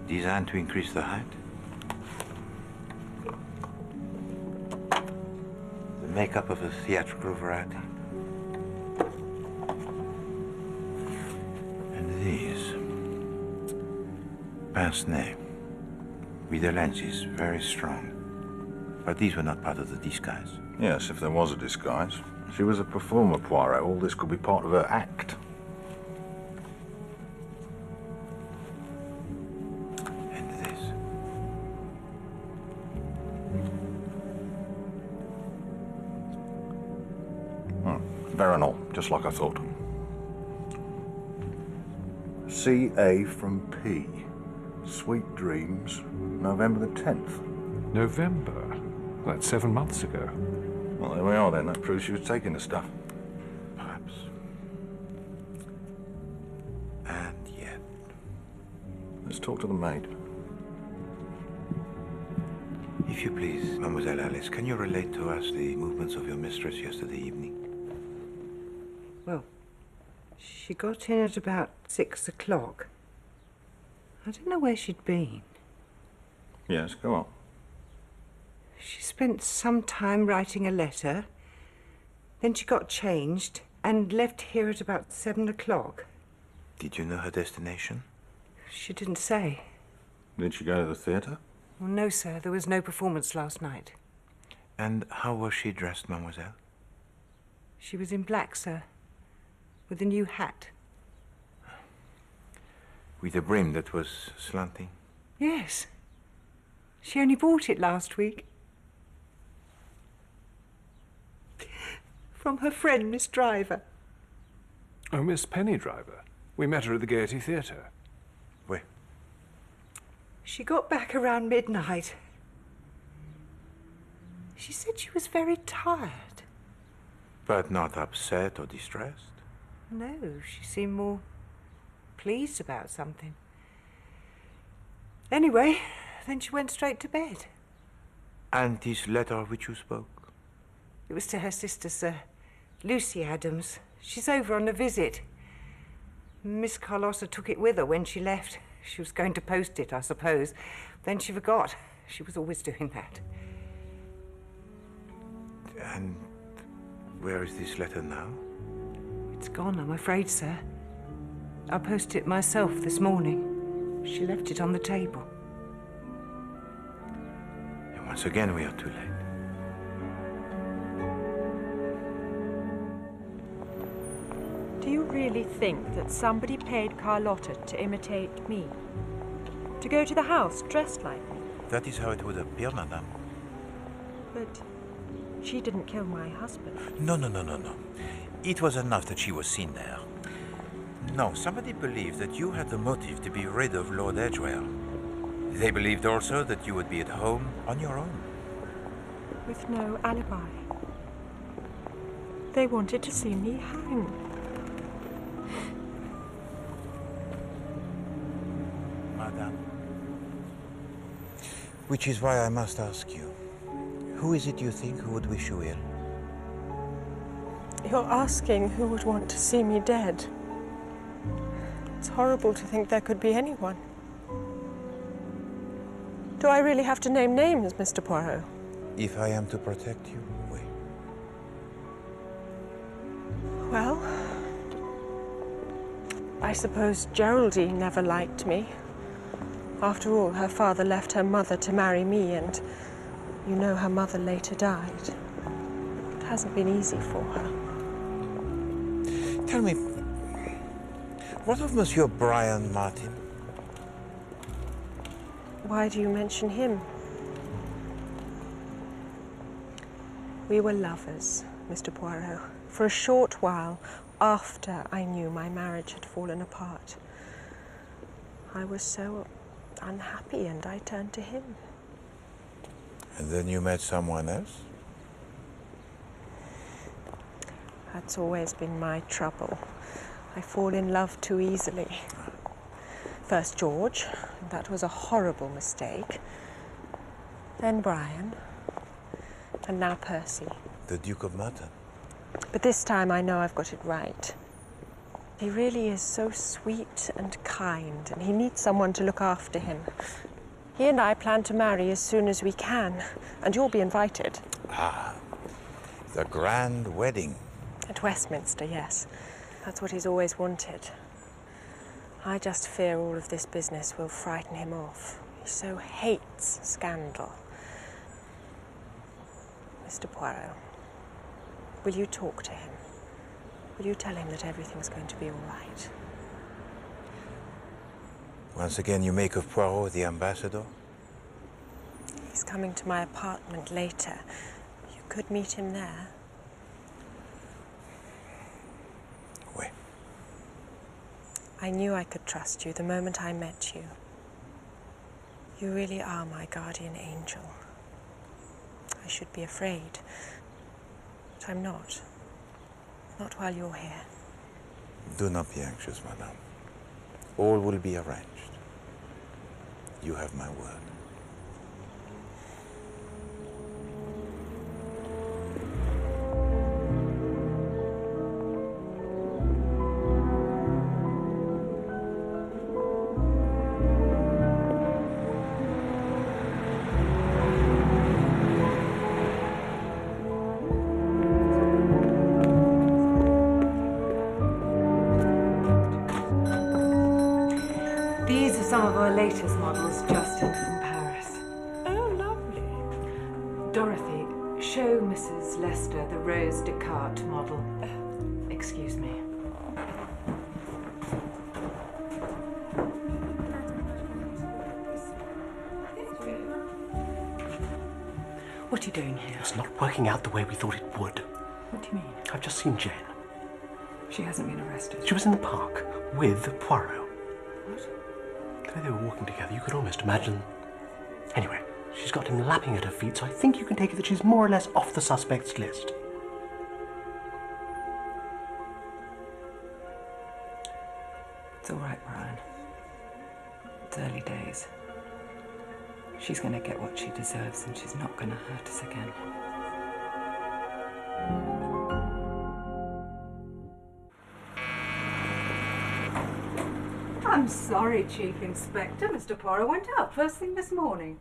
designed to increase the height. Makeup of a theatrical variety. And these. Pince-nez. With the lenses, very strong. But these were not part of the disguise. Yes, if there was a disguise. She was a performer, Poirot. All this could be part of her act. And this. Veronal, just like I thought. CA from P. Sweet Dreams, November the 10th. November? That's 7 months ago. Well, there we are then. That proves she was taking the stuff. Perhaps. Let's talk to the maid. If you please, Mademoiselle Alice, can you relate to us the movements of your mistress yesterday evening? Well, she got in at about 6 o'clock. I don't know where she'd been. Yes, go on. She spent some time writing a letter. Then she got changed and left here at about 7 o'clock. Did you know her destination? She didn't say. Did she go to the theatre? Well, no, sir. There was no performance last night. And how was she dressed, mademoiselle? She was in black, sir, with a new hat. With a brim that was slanting? Yes. She only bought it last week. From her friend, Miss Driver. Oh, Miss Penny Driver. We met her at the Gaiety Theatre. Where? She got back around midnight. She said she was very tired. But not upset or distressed? No, she seemed more pleased about something. Anyway, then she went straight to bed. And this letter which you spoke? It was to her sister, sir, Lucy Adams. She's over on a visit. Miss Carlotta took it with her when she left. She was going to post it, I suppose. Then she forgot. She was always doing that. And where is this letter now? It's gone, I'm afraid, sir. I posted it myself this morning. She left it on the table. And once again, we are too late. Do you really think that somebody paid Carlotta to imitate me? To go to the house dressed like me? That is how it would appear, madame. But she didn't kill my husband. No. It was enough that she was seen there. No, somebody believed that you had the motive to be rid of Lord Edgware. They believed also that you would be at home on your own. With no alibi. They wanted to see me hanged. Madame. Which is why I must ask you, who is it you think who would wish you ill? You're asking who would want to see me dead. It's horrible to think there could be anyone. Do I really have to name names, Mr. Poirot? If I am to protect you, oui. Well, I suppose Geraldine never liked me. After all, her father left her mother to marry me, and you know her mother later died. It hasn't been easy for her. Tell me, what of Monsieur Brajan Martin? Why do you mention him? We were lovers, Mr. Poirot, for a short while after I knew my marriage had fallen apart. I was so unhappy and I turned to him. And then you met someone else? That's always been my trouble. I fall in love too easily. First George, that was a horrible mistake. Then Brian, and now Percy. The Duke of Merton. But this time I know I've got it right. He really is so sweet and kind, and he needs someone to look after him. He and I plan to marry as soon as we can, and you'll be invited. Ah, the grand wedding. At Westminster, yes. That's what he's always wanted. I just fear all of this business will frighten him off. He so hates scandal. Mr. Poirot, will you talk to him? Will you tell him that everything's going to be all right? Once again, you make of Poirot the ambassador? He's coming to my apartment later. You could meet him there. Where? I knew I could trust you the moment I met you. You really are my guardian angel. I should be afraid, but I'm not. Not while you're here. Do not be anxious, madame. All will be arranged. You have my word. These are some of our latest models just in from Paris. Oh, lovely. Dorothy, show Mrs. Lester the Rose Descartes model. Excuse me. What are you doing here? It's not working out the way we thought it would. What do you mean? I've just seen Jane. She hasn't been arrested. She was in the park with Poirot. The way they were walking together, you could almost imagine. Anyway, she's got him lapping at her feet, so I think you can take it that she's more or less off the suspects list. It's all right, Brian. It's early days. She's going to get what she deserves, and she's not going to hurt us again. I'm sorry, Chief Inspector. Mr. Poirot went out first thing this morning.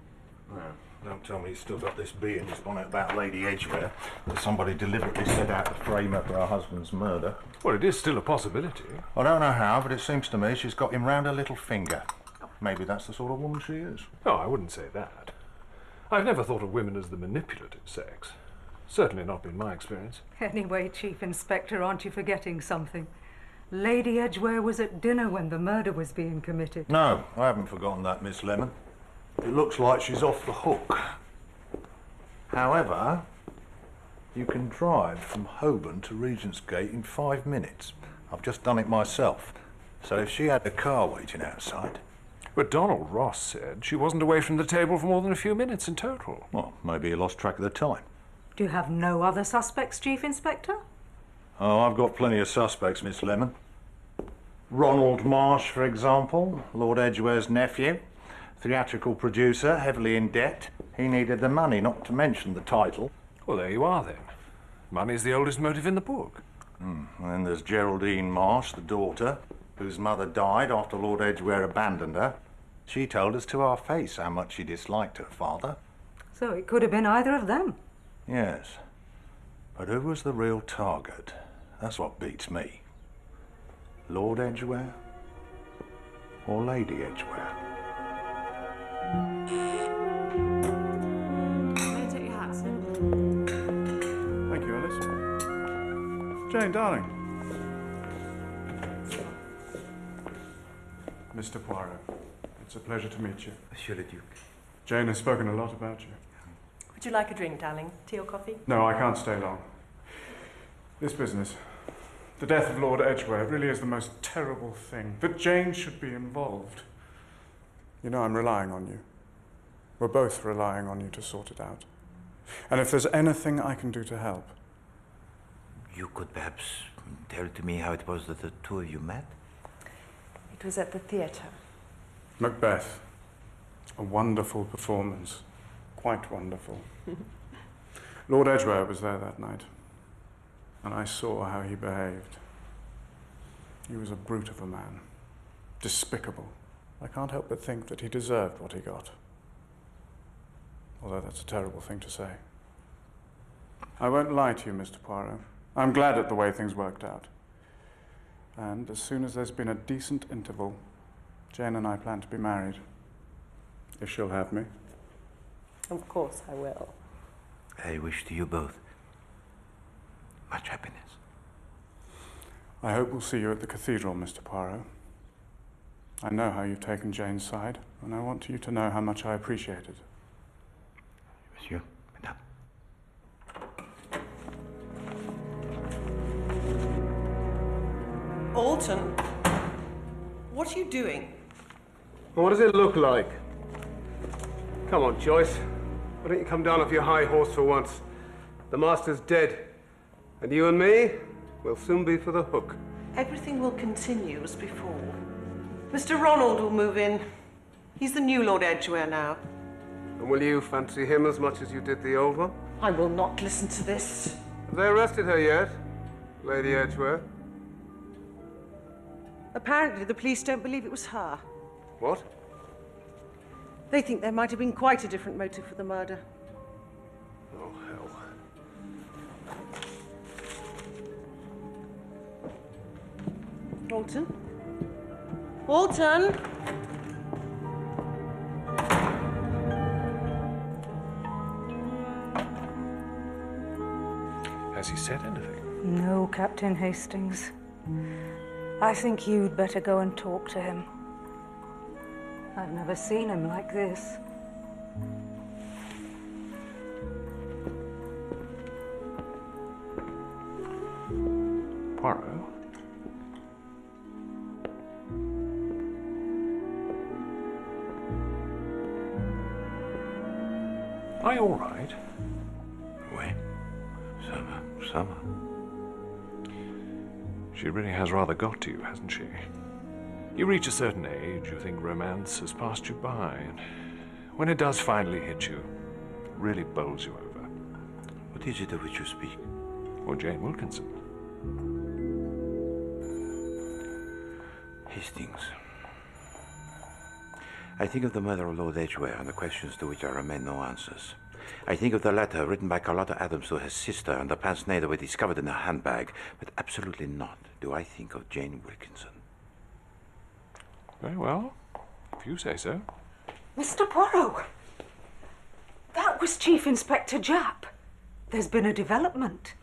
Well, don't tell me he's still got this bee in his bonnet about Lady Edgware that somebody deliberately set out to frame her for her husband's murder. Well, it is still a possibility. I don't know how, but it seems to me she's got him round her little finger. Maybe that's the sort of woman she is. Oh, I wouldn't say that. I've never thought of women as the manipulative sex. Certainly not been my experience. Anyway, Chief Inspector, aren't you forgetting something? Lady Edgware was at dinner when the murder was being committed. No, I haven't forgotten that, Miss Lemon. It looks like she's off the hook. However, you can drive from Holborn to Regent's Gate in 5 minutes. I've just done it myself. So if she had a car waiting outside... But Donald Ross said she wasn't away from the table for more than a few minutes in total. Well, maybe he lost track of the time. Do you have no other suspects, Chief Inspector? Oh, I've got plenty of suspects, Miss Lemon. Ronald Marsh, for example, Lord Edgware's nephew. Theatrical producer, heavily in debt. He needed the money, not to mention the title. Well, there you are, then. Money's the oldest motive in the book. And then there's Geraldine Marsh, the daughter, whose mother died after Lord Edgware abandoned her. She told us to our face how much she disliked her father. So it could have been either of them. Yes. But who was the real target? That's what beats me. Lord Edgware or Lady Edgware? May I take your hat, sir? Thank you, Alice. Jane, darling. Mr. Poirot, it's a pleasure to meet you. Monsieur le Duc. Jane has spoken a lot about you. Would you like a drink, darling? Tea or coffee? No, I can't stay long. This business, the death of Lord Edgware, really is the most terrible thing. That Jane should be involved. You know, I'm relying on you. We're both relying on you to sort it out. And if there's anything I can do to help... You could perhaps tell to me how it was that the two of you met? It was at the theatre. Macbeth. A wonderful performance. Quite wonderful. Lord Edgware was there that night, and I saw how he behaved. He was a brute of a man. Despicable. I can't help but think that he deserved what he got. Although that's a terrible thing to say. I won't lie to you, Mr. Poirot. I'm glad at the way things worked out. And as soon as there's been a decent interval, Jane and I plan to be married. If she'll have me. Of course I will. I wish to you both much happiness. I hope we'll see you at the cathedral, Mr. Poirot. I know how you've taken Jane's side, and I want you to know how much I appreciate it. Monsieur, madame. Alton, what are you doing? What does it look like? Come on, Joyce. Why don't you come down off your high horse for once? The master's dead, and you and me will soon be for the hook. Everything will continue as before. Mr. Ronald will move in. He's the new Lord Edgware now. And will you fancy him as much as you did the old one? I will not listen to this. Have they arrested her yet, Lady Edgware? Apparently, the police don't believe it was her. What? They think there might have been quite a different motive for the murder. Oh, hell. Alton? Alton? Has he said anything? No, Captain Hastings. I think you'd better go and talk to him. I've never seen him like this. Poirot? Are you all right? Oui. Summer. She really has rather got to you, hasn't she? You reach a certain age, you think romance has passed you by, and when it does finally hit you, it really bowls you over. What is it of which you speak? Or Jane Wilkinson. Hastings. I think of the murder of Lord Edgware and the questions to which there remain no answers. I think of the letter written by Carlotta Adams to her sister and the pince nez that were discovered in her handbag, but absolutely not do I think of Jane Wilkinson. Very well, if you say so. Mr. Poirot! That was Chief Inspector Japp. There's been a development.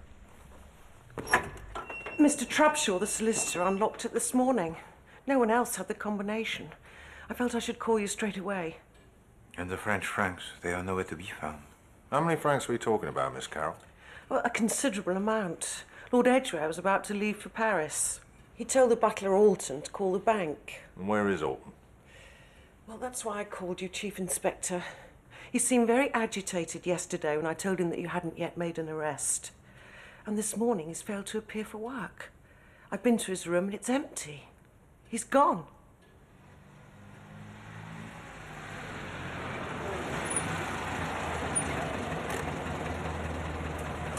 Mr. Trubshaw, the solicitor, unlocked it this morning. No one else had the combination. I felt I should call you straight away. And the French francs, they are nowhere to be found. How many francs are we talking about, Miss Carroll? Well, a considerable amount. Lord Edgware was about to leave for Paris. He told the butler Alton to call the bank. And where is Alton? Well, that's why I called you, Chief Inspector. He seemed very agitated yesterday when I told him that you hadn't yet made an arrest. And this morning he's failed to appear for work. I've been to his room and it's empty. He's gone.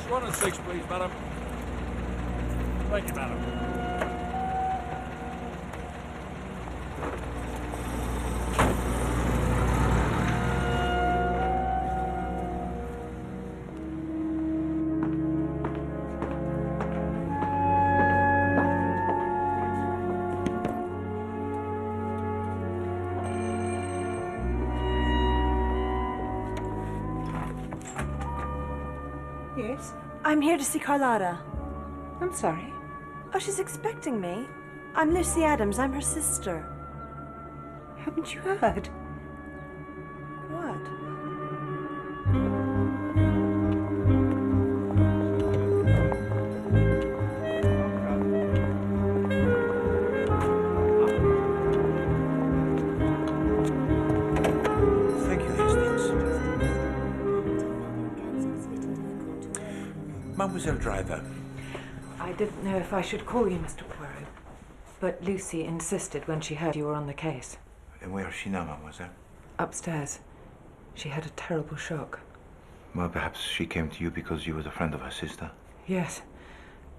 1 and 6, please, madam. Thank you, madam. Yes? I'm here to see Carlotta. I'm sorry. Oh, she's expecting me. I'm Lucy Adams. I'm her sister. Haven't you heard? What? Thank you, Hastings. Mademoiselle Driver. I didn't know if I should call you, Mr. Poirot, but Lucy insisted when she heard you were on the case. And where is she now, mademoiselle? Upstairs. She had a terrible shock. Well, perhaps she came to you because you were a friend of her sister. Yes.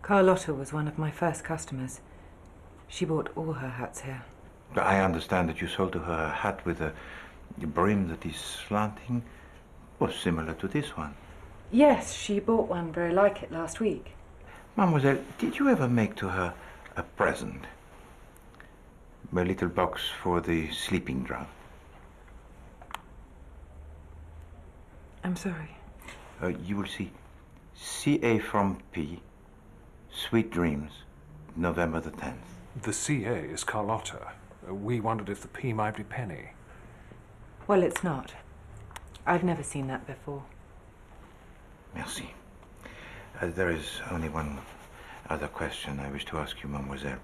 Carlotta was one of my first customers. She bought all her hats here. But I understand that you sold to her a hat with a brim that is slanting, or similar to this one. Yes, she bought one very like it last week. Mademoiselle, did you ever make to her a present? A little box for the sleeping draught. I'm sorry. You will see. CA from P. Sweet Dreams, November the 10th. The CA is Carlotta. We wondered if the P might be Penny. Well, it's not. I've never seen that before. Merci. There is only one other question I wish to ask you, mademoiselle.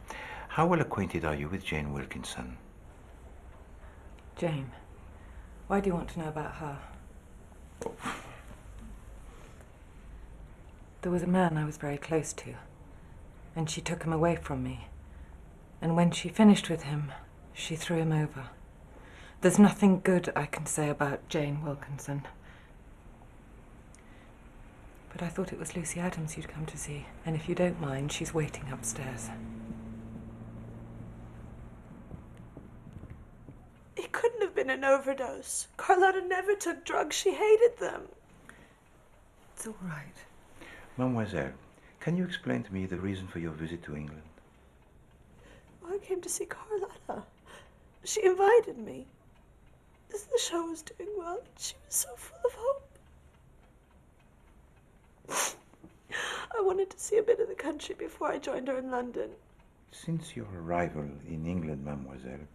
How well acquainted are you with Jane Wilkinson? Jane, why do you want to know about her? There was a man I was very close to, and she took him away from me. And when she finished with him, she threw him over. There's nothing good I can say about Jane Wilkinson. But I thought it was Lucy Adams you'd come to see, and if you don't mind, she's waiting upstairs. It couldn't have been an overdose. Carlotta never took drugs. She hated them. It's all right. Mademoiselle, can you explain to me the reason for your visit to England? I came to see Carlotta. She invited me. The show was doing well, and she was so full of hope. I wanted to see a bit of the country before I joined her in London. Since your arrival in England, mademoiselle,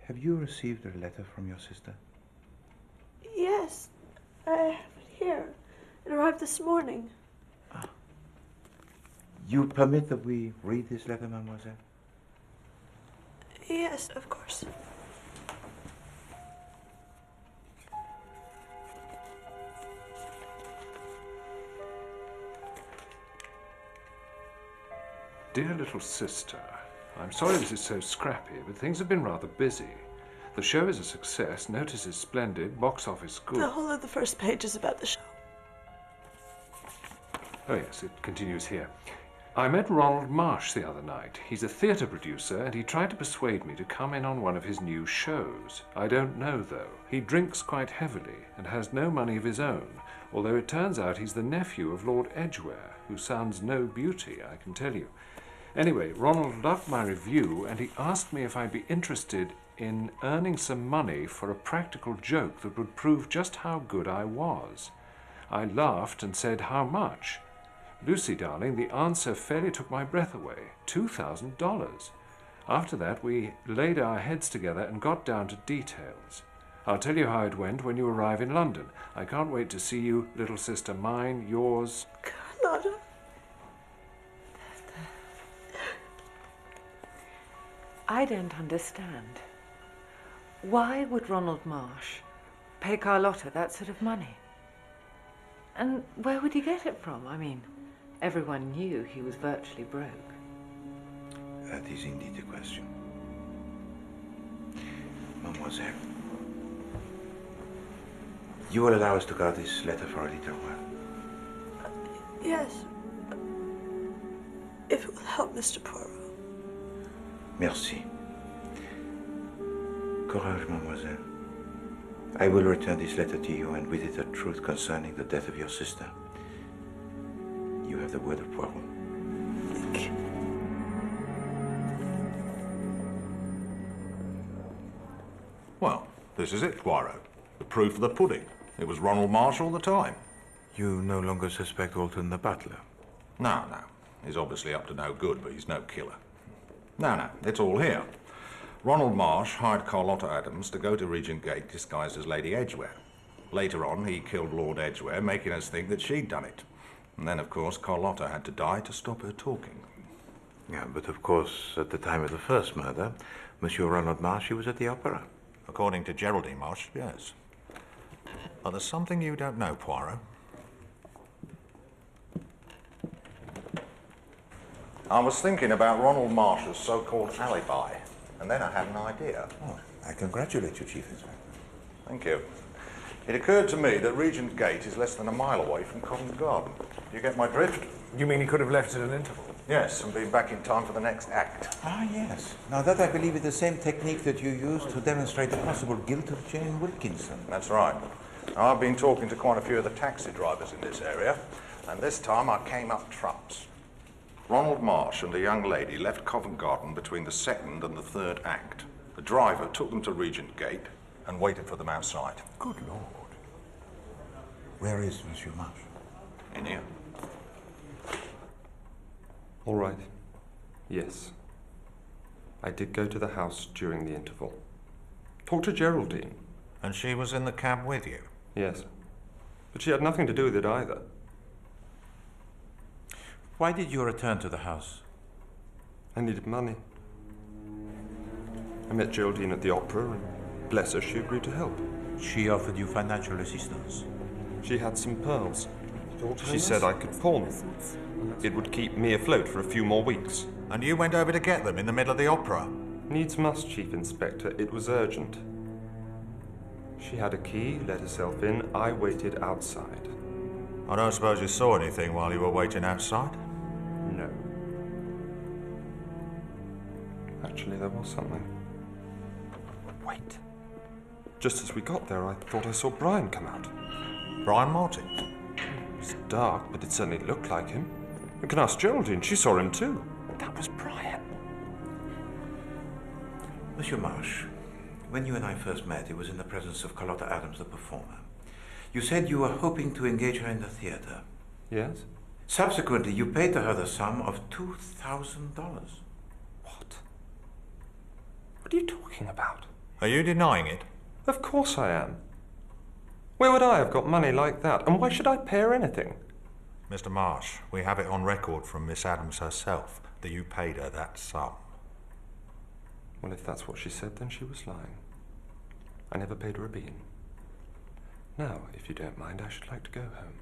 have you received a letter from your sister? Yes, I have it here. It arrived this morning. You permit that we read this letter, mademoiselle? Yes, of course. Dear little sister, I'm sorry this is so scrappy, but things have been rather busy. The show is a success, notice is splendid, box office good. The whole of the first page is about the show. Oh yes, it continues here. I met Ronald Marsh the other night. He's a theatre producer, and he tried to persuade me to come in on one of his new shows. I don't know, though. He drinks quite heavily and has no money of his own, although it turns out he's the nephew of Lord Edgware, who sounds no beauty, I can tell you. Anyway, Ronald loved my review, and he asked me if I'd be interested in earning some money for a practical joke that would prove just how good I was. I laughed and said, "How much?" Lucy, darling, the answer fairly took my breath away. $2,000. After that, we laid our heads together and got down to details. I'll tell you how it went when you arrive in London. I can't wait to see you, little sister mine, yours... Carlotta. I don't understand. Why would Ronald Marsh pay Carlotta that sort of money? And where would he get it from? I mean, everyone knew he was virtually broke. That is indeed the question. Mademoiselle, you will allow us to guard this letter for a little while? Yes. If it will help Mr. Poirot. Merci. Courage, mademoiselle. I will return this letter to you, and with it the truth concerning the death of your sister. You have the word of Poirot. Thank you. Well, this is it, Poirot. The proof of the pudding. It was Ronald Marsh all the time. You no longer suspect Alton the butler? No. He's obviously up to no good, but he's no killer. No, it's all here. Ronald Marsh hired Carlotta Adams to go to Regent Gate disguised as Lady Edgware. Later on, he killed Lord Edgware, making us think that she'd done it. And then, of course, Carlotta had to die to stop her talking. Yeah, but of course, at the time of the first murder, Monsieur Ronald Marsh, he was at the opera. According to Geraldine Marsh, yes. But there's something you don't know, Poirot. I was thinking about Ronald Marsh's so-called alibi, and then I had an idea. Oh, I congratulate you, Chief Inspector. Thank you. It occurred to me that Regent Gate is less than a mile away from Covent Garden. You get my drift? You mean he could have left at an interval? Yes, and been back in time for the next act. Ah, yes. Now that, I believe, is the same technique that you used to demonstrate the possible guilt of Jane Wilkinson. That's right. Now, I've been talking to quite a few of the taxi drivers in this area, and this time I came up trumps. Ronald Marsh and a young lady left Covent Garden between the second and the third act. The driver took them to Regent Gate and waited for them outside. Good Lord. Where is Monsieur Marsh? In here. All right. Yes. I did go to the house during the interval. Talked to Geraldine. And she was in the cab with you? Yes. But she had nothing to do with it either. Why did you return to the house? I needed money. I met Geraldine at the opera, and bless her, she agreed to help. She offered you financial assistance? She had some pearls. She said I could pawn them. It would keep me afloat for a few more weeks. And you went over to get them in the middle of the opera? Needs must, Chief Inspector. It was urgent. She had a key, let herself in. I waited outside. I don't suppose you saw anything while you were waiting outside? No. Actually, there was something. Wait. Just as we got there, I thought I saw Brian come out. Brian Martin? It was dark, but it certainly looked like him. You can ask Geraldine, she saw him too. That was Brian. Monsieur Marsh, when you and I first met, it was in the presence of Carlotta Adams, the performer. You said you were hoping to engage her in the theatre. Yes? Subsequently, you paid to her the sum of $2,000. What? What are you talking about? Are you denying it? Of course I am. Where would I have got money like that? And why should I pay her anything? Mr. Marsh, we have it on record from Miss Adams herself that you paid her that sum. Well, if that's what she said, then she was lying. I never paid her a bean. Now, if you don't mind, I should like to go home.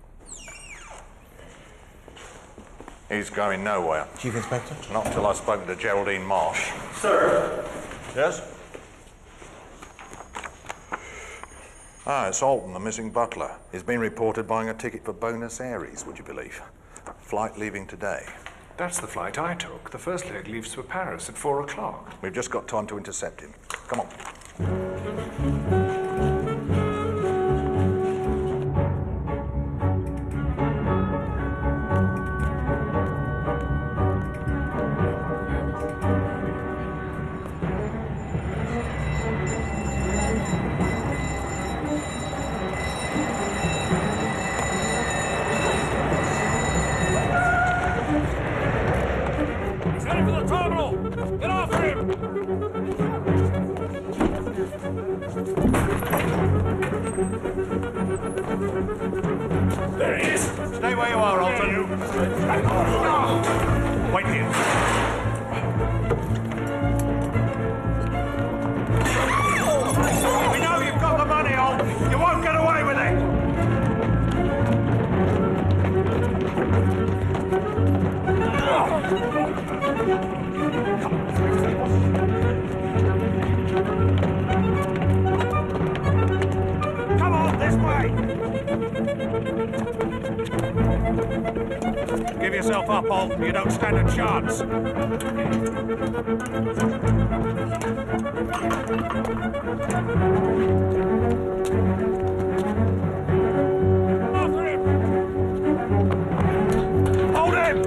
He's going nowhere. Chief Inspector? Not until I've spoken to Geraldine Marsh. Sir? Yes? It's Alton, the missing butler. He's been reported buying a ticket for Buenos Aires, would you believe? Flight leaving today. That's the flight I took. The first leg leaves for Paris at 4 o'clock. We've just got time to intercept him. Come on. There he is! Stay where you are, Alton. Wait here. We know you've got the money, Alton. You won't get away with it. Come on, this way. Give yourself up, Alton. You don't stand a chance. After him! Hold him!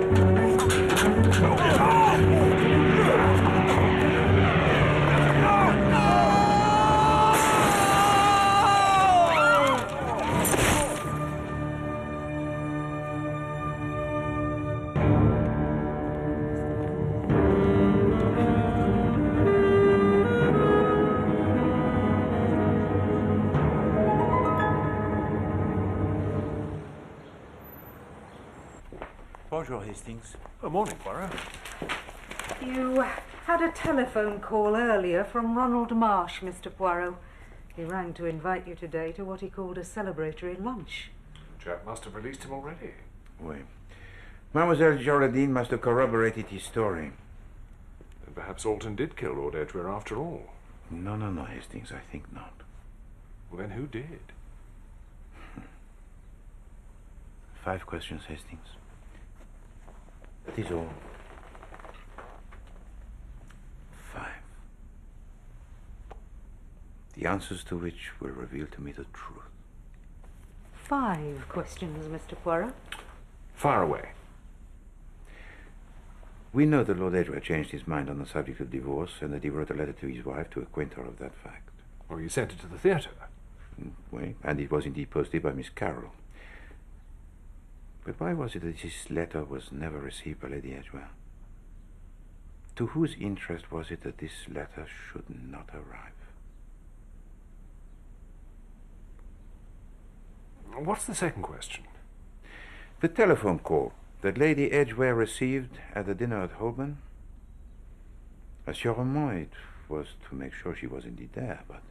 Bonjour, Hastings. Good morning, Poirot. You had a telephone call earlier from Ronald Marsh, Mr. Poirot. He rang to invite you today to what he called a celebratory lunch. Jack must have released him already. Oui. Mademoiselle Geraldine must have corroborated his story. And perhaps Alton did kill Lord Edgware after all. No, Hastings, I think not. Well, then who did? 5 questions, Hastings. That is all. 5. The answers to which will reveal to me the truth. 5 questions, Mr. Poirot. Fire away. We know that Lord Edgware changed his mind on the subject of divorce and that he wrote a letter to his wife to acquaint her of that fact. Or you sent it to the theatre. Oui, and it was indeed posted by Miss Carroll. But why was it that this letter was never received by Lady Edgware? To whose interest was it that this letter should not arrive? What's the second question? The telephone call that Lady Edgware received at the dinner at Holborn? Assurément, it was to make sure she was indeed there, but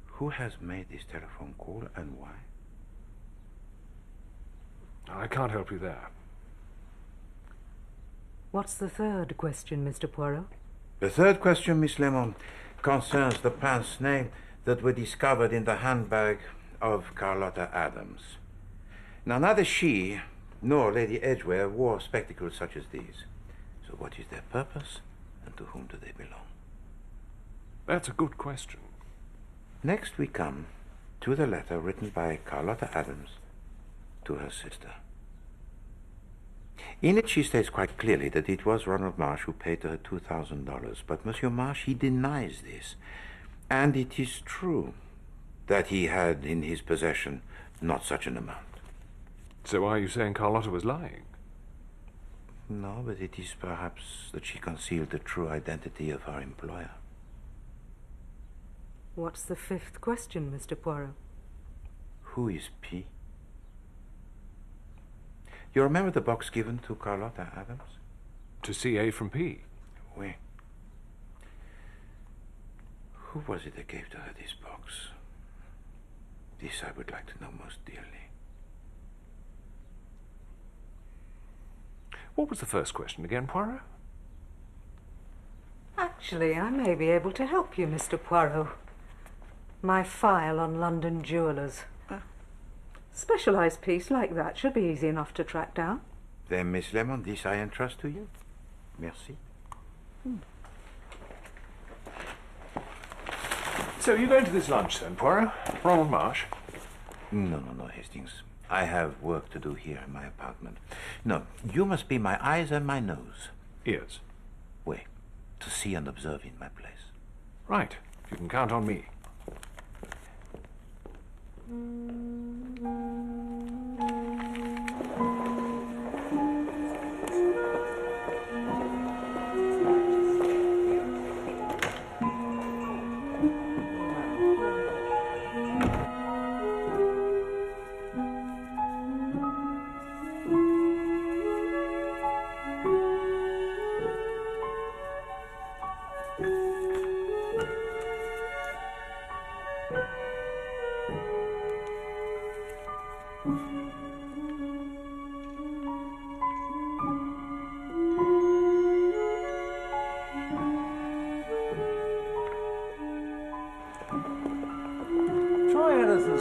who has made this telephone call and why? I can't help you there. What's the third question, Mr. Poirot? The third question, Miss Lemon, concerns the pince-nez that were discovered in the handbag of Carlotta Adams. Now, neither she nor Lady Edgware wore spectacles such as these. So what is their purpose, and to whom do they belong? That's a good question. Next we come to the letter written by Carlotta Adams to her sister. In it she states quite clearly that it was Ronald Marsh who paid her $2,000, but Monsieur Marsh, he denies this. And it is true that he had in his possession not such an amount. So why are you saying Carlotta was lying? No, but it is perhaps that she concealed the true identity of her employer. What's the fifth question, Mr. Poirot? Who is P? You remember the box given to Carlotta Adams? To see A from P? Oui. Who was it that gave to her this box? This I would like to know most dearly. What was the first question again, Poirot? Actually, I may be able to help you, Mr. Poirot. My file on London jewellers. Specialised piece like that should be easy enough to track down. Then, Miss Lemon, this I entrust to you. Merci. So you're going to this lunch then, Poirot? Ronald Marsh? No, Hastings. I have work to do here in my apartment. No, you must be my eyes and my nose. Ears? Oui, to see and observe in my place. Right. You can count on me.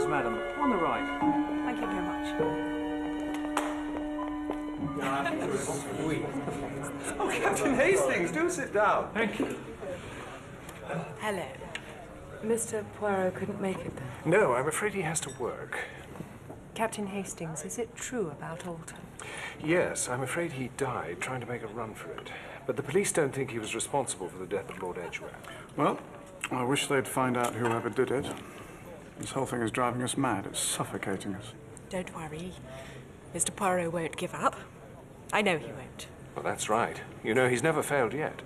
Madam, on the right. Thank you very much. Sweet. Oh, Captain Hastings, do sit down. Thank you. Hello. Mr. Poirot couldn't make it then? No, I'm afraid he has to work. Captain Hastings, is it true about Alton? Yes, I'm afraid he died trying to make a run for it. But the police don't think he was responsible for the death of Lord Edgware. Well, I wish they'd find out whoever did it. This whole thing is driving us mad. It's suffocating us. Don't worry. Mr. Poirot won't give up. I know he won't. Well, that's right. You know, he's never failed yet.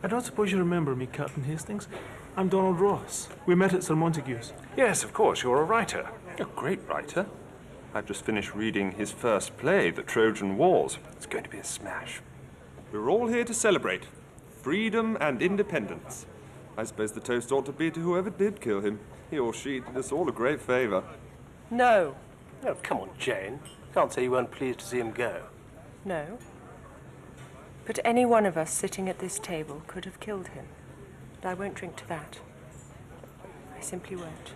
I don't suppose you remember me, Captain Hastings. I'm Donald Ross. We met at Sir Montague's. Yes, of course. You're a writer. A great writer. I've just finished reading his first play, The Trojan Wars. It's going to be a smash. We're all here to celebrate freedom and independence. I suppose the toast ought to be to whoever did kill him. He or she did us all a great favour. No. Oh, come on, Jane. Can't say you weren't pleased to see him go. No. But any one of us sitting at this table could have killed him. But I won't drink to that. I simply won't.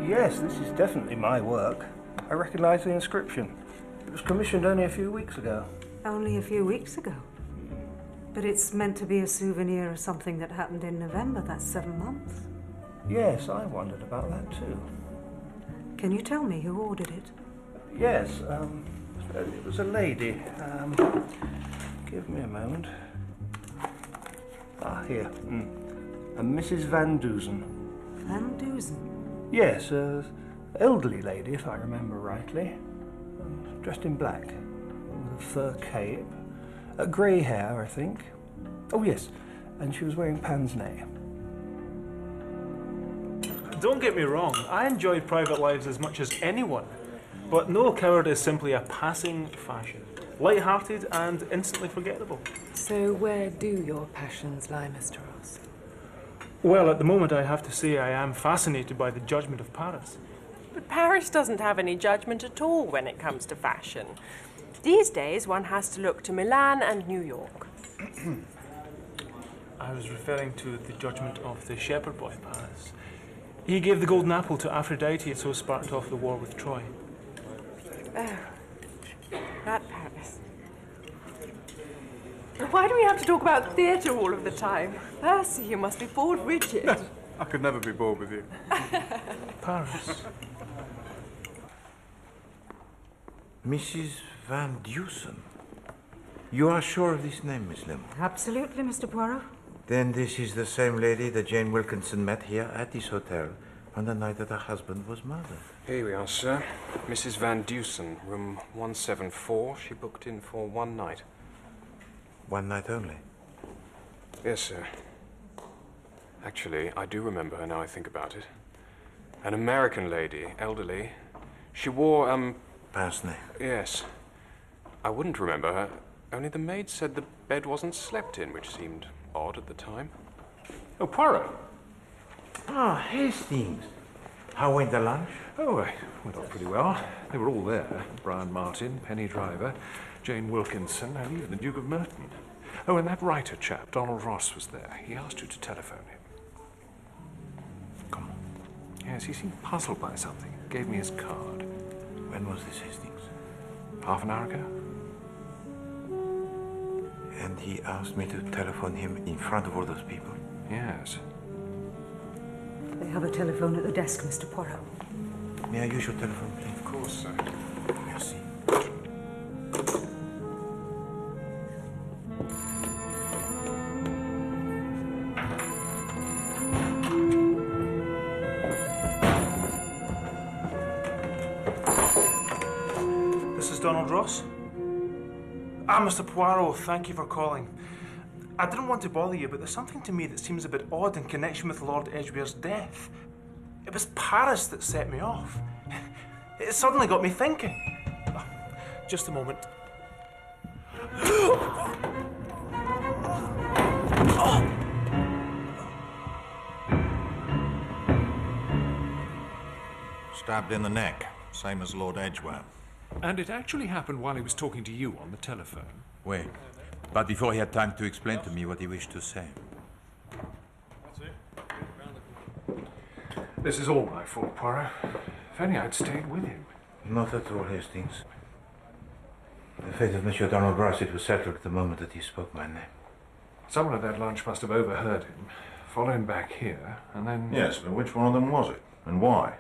Yes, this is definitely my work. I recognise the inscription. It was commissioned only a few weeks ago. Only a few weeks ago? But it's meant to be a souvenir of something that happened in November. That's 7 months. Yes, I wondered about that too. Can you tell me who ordered it? Yes, it was a lady. Give me a moment. Ah, here. A Mrs. Van Dusen. Van Dusen? Yes, elderly lady, if I remember rightly. Dressed in black, with a fur cape. Grey hair, I think. Oh, yes, and she was wearing pince-nez. Don't get me wrong, I enjoy private lives as much as anyone, but no coward is simply a passing fashion. Light-hearted and instantly forgettable. So where do your passions lie, Mr. Ross? Well, at the moment I have to say I am fascinated by the judgment of Paris. But Paris doesn't have any judgment at all when it comes to fashion. These days one has to look to Milan and New York. I was referring to the judgment of the shepherd boy Paris. He gave the golden apple to Aphrodite and so sparked off the war with Troy. Oh, that Paris. Why do we have to talk about theatre all of the time? Percy, you must be bored rigid. I could never be bored with you. Paris. Mrs. Van Dusen. You are sure of this name, Miss Lim? Absolutely, Mr. Poirot. Then this is the same lady that Jane Wilkinson met here at this hotel on the night that her husband was murdered. Here we are, sir. Mrs. Van Dusen, room 174. She booked in for one night. One night only? Yes, sir. Actually, I do remember her now I think about it. An American lady, elderly. She wore, pince-nez. Yes. I wouldn't remember her, only the maid said the bed wasn't slept in, which seemed odd at the time. Oh, Poirot. Ah, Hastings. How went the lunch? Oh, it went off pretty well. They were all there. Brian Martin, Penny Driver, Jane Wilkinson, and even the Duke of Merton. Oh, and that writer chap, Donald Ross, was there. He asked you to telephone him. Come on. Yes, he seemed puzzled by something. Gave me his card. When was this, Hastings? Half an hour ago. And he asked me to telephone him in front of all those people? Yes. They have a telephone at the desk, Mr. Poirot. May I use your telephone, please? Of course, sir. Merci. This is Donald Ross. Ah, Mr. Poirot, thank you for calling. I didn't want to bother you, but there's something to me that seems a bit odd in connection with Lord Edgware's death. It was Paris that set me off. It suddenly got me thinking. Just a moment. Stabbed in the neck, same as Lord Edgware. And it actually happened while he was talking to you on the telephone. Wait, but before he had time to explain to me what he wished to say. This is all my fault, Poirot. If only I'd stayed with him. Not at all, Hastings. The fate of Monsieur Donald Ross, it was settled at the moment that he spoke my name. Someone at that lunch must have overheard him, followed him back here, and then... Yes, but which one of them was it? And why?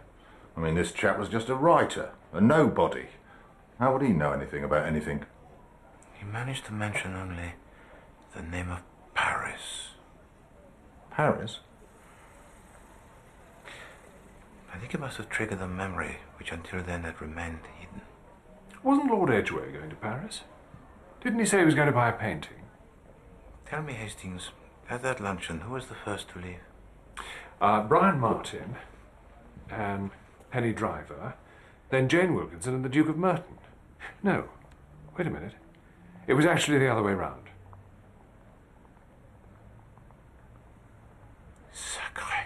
I mean, this chap was just a writer, a nobody. How would he know anything about anything? He managed to mention only the name of Paris. Paris? I think it must have triggered a memory which until then had remained hidden. Wasn't Lord Edgware going to Paris? Didn't he say he was going to buy a painting? Tell me, Hastings, at that luncheon, who was the first to leave? Brian Martin, and Penny Driver, then Jane Wilkinson and the Duke of Merton. No, wait a minute. It was actually the other way round. Sacre.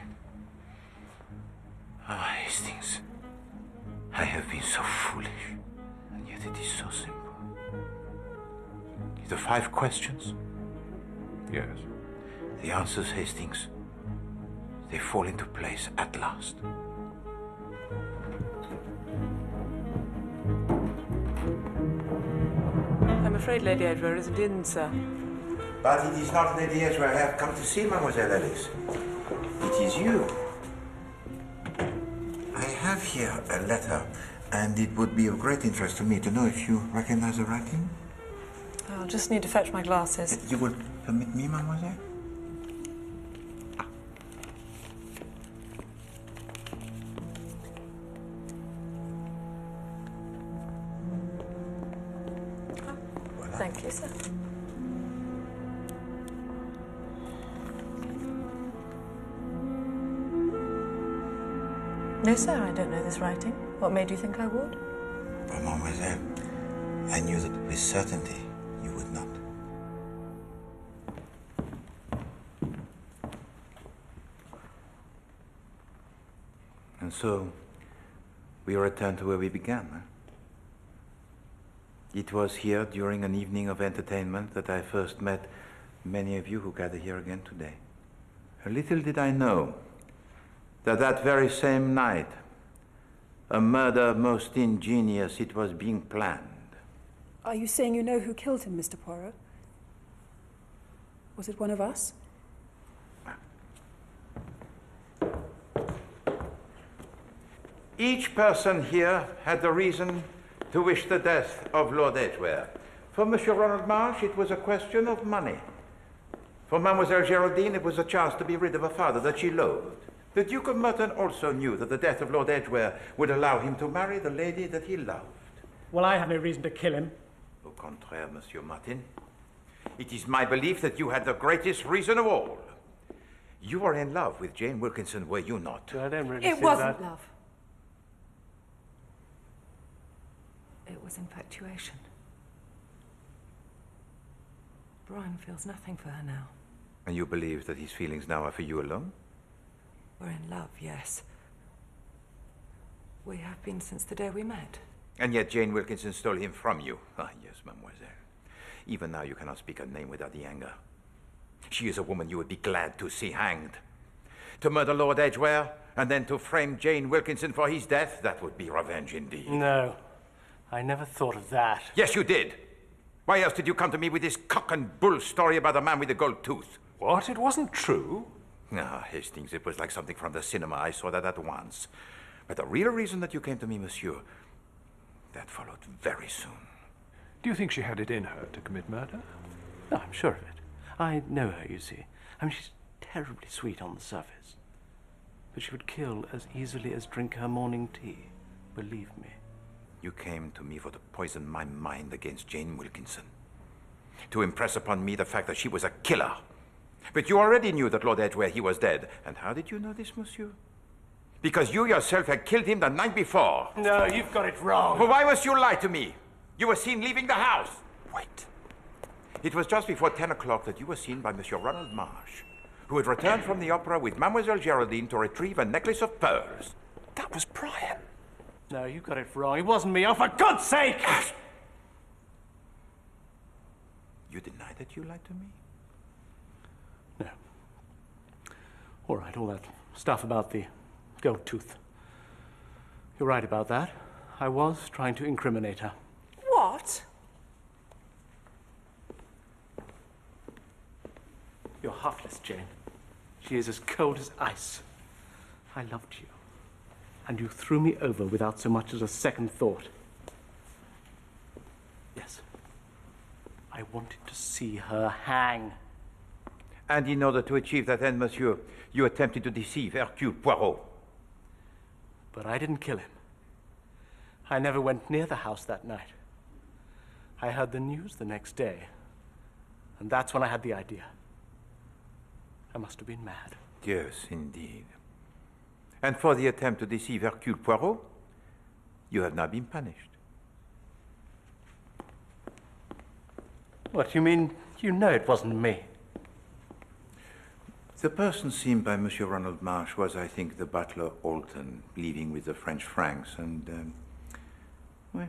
Ah, Hastings, I have been so foolish, and yet it is so simple. The 5 questions? Yes. The answers, Hastings, they fall into place at last. I'm afraid Lady Edgware isn't in, sir. But it is not Lady Edgware I have come to see, Mademoiselle Alice. It is you. I have here a letter And it would be of great interest to me to know if you recognize the writing. I'll just need to fetch my glasses. You will permit me, mademoiselle? Thank you, sir. No, sir, I don't know this writing. What made you think I would? But, mademoiselle, I knew that with certainty you would not. And so, we return to where we began, huh? It was here during an evening of entertainment that I first met many of you who gather here again today. Little did I know that that very same night, a murder most ingenious, it was being planned. Are you saying you know who killed him, Mr. Poirot? Was it one of us? Each person here had the reason to wish the death of Lord Edgware. For Monsieur Ronald Marsh, it was a question of money. For Mademoiselle Geraldine, it was a chance to be rid of a father that she loathed. The Duke of Merton also knew that the death of Lord Edgware would allow him to marry the lady that he loved. Well, I have no reason to kill him. Au contraire, Monsieur Martin. It is my belief that you had the greatest reason of all. You were in love with Jane Wilkinson, were you not? I don't really It see wasn't that. love. It was infatuation. Brian feels nothing for her now. And you believe that his feelings now are for you alone? We're in love, yes. We have been since the day we met. And yet Jane Wilkinson stole him from you. Ah, yes, mademoiselle. Even now you cannot speak her name without the anger. She is a woman you would be glad to see hanged. To murder Lord Edgware, and then to frame Jane Wilkinson for his death, that would be revenge indeed. No, I never thought of that. Yes, you did. Why else did you come to me with this cock and bull story about the man with the gold tooth? What? It wasn't true? Ah, Hastings, it was like something from the cinema. I saw that at once. But the real reason that you came to me, monsieur, that followed very soon. Do you think she had it in her to commit murder? No, I'm sure of it. I know her, you see. I mean, she's terribly sweet on the surface. But she would kill as easily as drink her morning tea. Believe me. You came to me for to poison my mind against Jane Wilkinson. To impress upon me the fact that she was a killer. But you already knew that Lord Edgware, he was dead. And how did you know this, monsieur? Because you yourself had killed him the night before. No, you've got it wrong. Well, why must you lie to me? You were seen leaving the house. Wait. It was just before 10 o'clock that you were seen by Monsieur Ronald Marsh, who had returned from the opera with Mademoiselle Geraldine to retrieve a necklace of pearls. That was Brian. No, you got it wrong. It wasn't me. Oh, for God's sake! You deny that you lied to me? No. All right, all that stuff about the gold tooth. You're right about that. I was trying to incriminate her. What? You're heartless, Jane. She is as cold as ice. I loved you. And you threw me over without so much as a second thought. Yes. I wanted to see her hang. And in order to achieve that end, monsieur, you attempted to deceive Herkul Poaro. But I didn't kill him. I never went near the house that night. I heard the news the next day. And that's when I had the idea. I must have been mad. Yes, indeed. And for the attempt to deceive Herkul Poirot, you have now been punished. What, you mean you know it wasn't me? The person seen by Monsieur Ronald Marsh was, I think, the butler Alton, leaving with the French francs, and, well,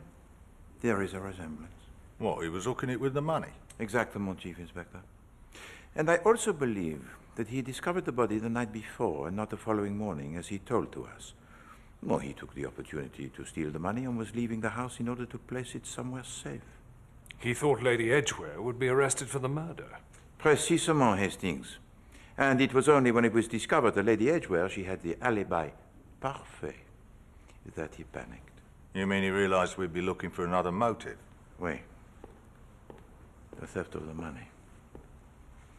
there is a resemblance. What, he was hooking it with the money? Exactement, Chief Inspector. And I also believe that he discovered the body the night before and not the following morning, as he told to us. Well, he took the opportunity to steal the money and was leaving the house in order to place it somewhere safe. He thought Lady Edgware would be arrested for the murder. Précisément, Hastings. And it was only when it was discovered that Lady Edgware, she had the alibi parfait, that he panicked. You mean he realised we'd be looking for another motive? Oui. The theft of the money.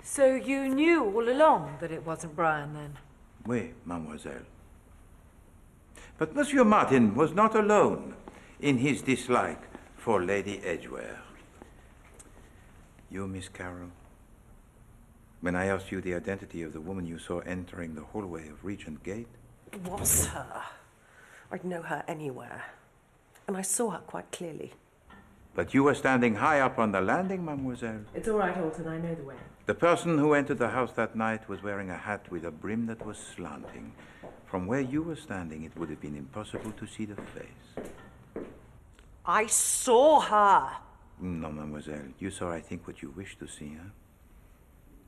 So you knew all along that it wasn't Brajan, then? Oui, mademoiselle. But Monsieur Martin was not alone in his dislike for Lady Edgware. You, Miss Carroll, when I asked you the identity of the woman you saw entering the hallway of Regent Gate? It was her. I'd know her anywhere. And I saw her quite clearly. But you were standing high up on the landing, mademoiselle. It's all right, Alton, I know the way. The person who entered the house that night was wearing a hat with a brim that was slanting. From where you were standing, it would have been impossible to see the face. I saw her. No, mademoiselle. You saw, I think, what you wished to see, huh?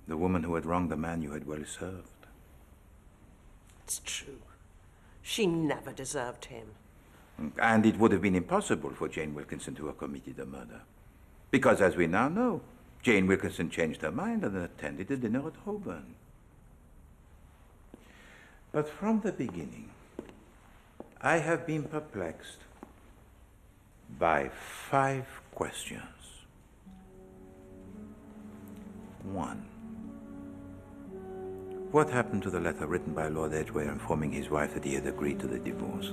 The woman who had wronged the man you had well served. It's true. She never deserved him. And it would have been impossible for Jane Wilkinson to have committed the murder. Because, as we now know, Jane Wilkinson changed her mind and attended the dinner at Holborn. But from the beginning, I have been perplexed by 5 questions. 1. What happened to the letter written by Lord Edgware informing his wife that he had agreed to the divorce?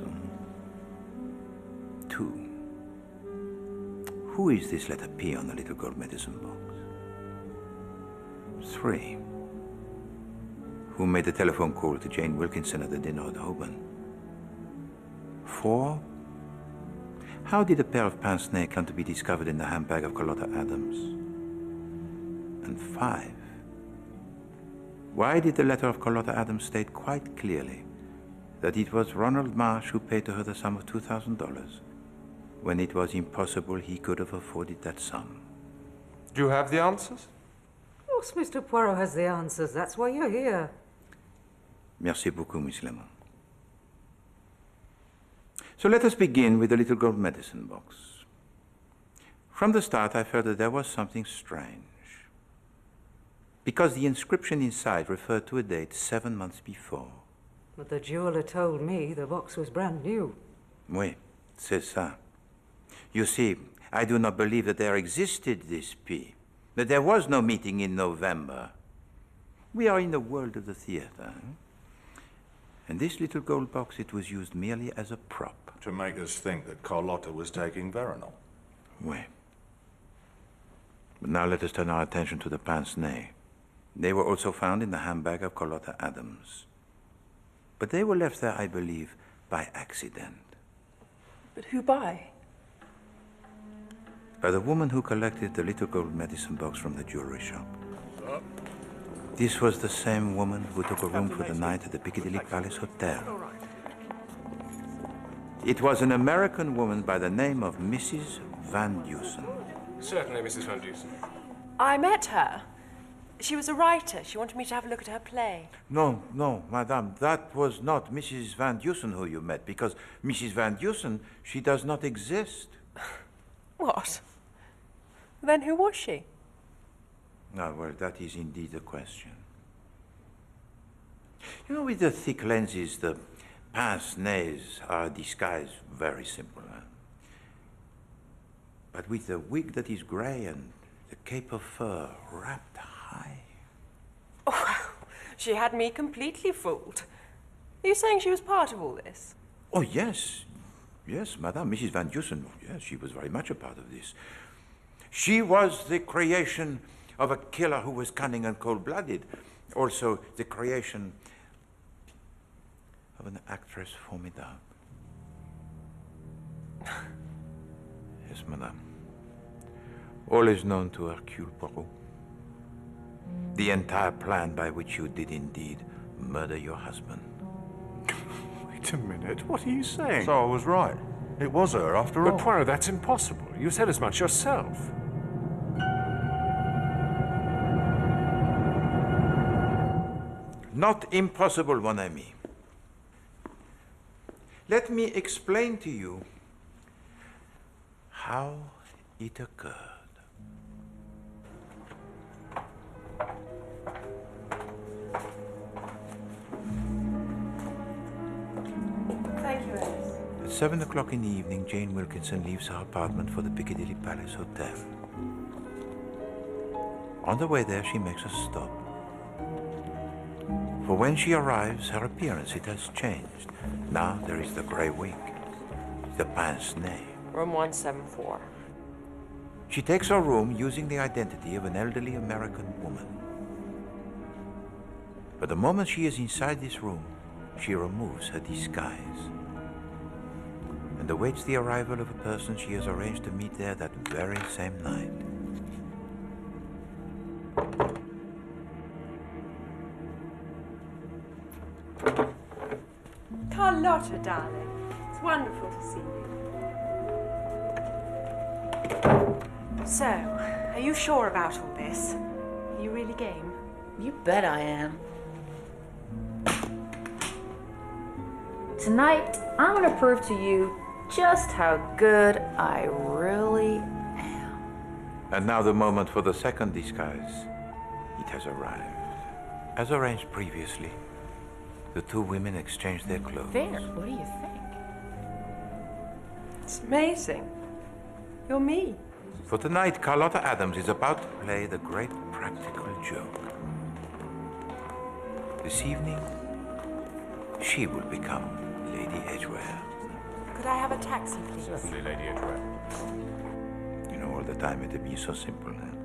2. Who is this letter P on the little gold medicine box? 3. Who made the telephone call to Jane Wilkinson at the dinner at Holborn? 4. How did a pair of pince-nez come to be discovered in the handbag of Carlotta Adams? And 5. Why did the letter of Carlotta Adams state quite clearly that it was Ronald Marsh who paid to her the sum of $2,000 when it was impossible he could have afforded that sum? Do you have the answers? Of course, Mr. Poirot has the answers. That's why you're here. Merci beaucoup, Miss Lemon. So let us begin with the little gold medicine box. From the start, I felt that there was something strange, because the inscription inside referred to a date 7 months before. But the jeweler told me the box was brand new. Oui, c'est ça. You see, I do not believe that there existed this P, that there was no meeting in November. We are in the world of the theater. And this little gold box, it was used merely as a prop. To make us think that Carlotta was taking Veronal. Oui. But now let us turn our attention to the pince-nez. They were also found in the handbag of Carlotta Adams. But they were left there, I believe, by accident. But who by? By the woman who collected the little gold medicine box from the jewelry shop. This was the same woman who took a room for the night at the Piccadilly Palace Hotel. It was an American woman by the name of Mrs. Van Dusen. Certainly, Mrs. Van Dusen. I met her. She was a writer. She wanted me to have a look at her play. No, no, madame, that was not Mrs. Van Dusen who you met, because Mrs. Van Dusen, she does not exist. What? Then who was she? Ah, well, that is indeed the question. You know, with the thick lenses, the pince-nez are disguised very simple. Huh? But with the wig that is grey and the cape of fur wrapped high. Oh, she had me completely fooled. Are you saying she was part of all this? Oh, yes. Yes, madame, Mrs. Van Dusen, yes, she was very much a part of this. She was the creation of a killer who was cunning and cold-blooded. Also, the creation of an actress formidable. Yes, madame. All is known to Herkul Poaro. The entire plan by which you did indeed murder your husband. Wait a minute, what are you saying? So I was right. It was her after all. But Poirot, that's impossible. You said as much yourself. Not impossible, mon ami. Let me explain to you how it occurred. Thank you, Alice. 7 o'clock in the evening, Jane Wilkinson leaves her apartment for the Piccadilly Palace Hotel. On the way there, she makes a stop. For when she arrives, her appearance, it has changed. Now there is the grey wig, the pince-nez. Room 174. She takes her room using the identity of an elderly American woman. But the moment she is inside this room, she removes her disguise and awaits the arrival of a person she has arranged to meet there that very same night. Carlotta, darling. It's wonderful to see you. So, are you sure about all this? Are you really game? You bet I am. Tonight, I'm going to prove to you just how good I really am. And now the moment for the second disguise. It has arrived. As arranged previously, the two women exchange their clothes. There, what do you think? It's amazing. You're me. For tonight, Carlotta Adams is about to play the great practical joke. This evening, she will become Lady Edgware. Could I have a taxi, please? Certainly, Lady Edgware. You know, all the time it had been so simple, huh?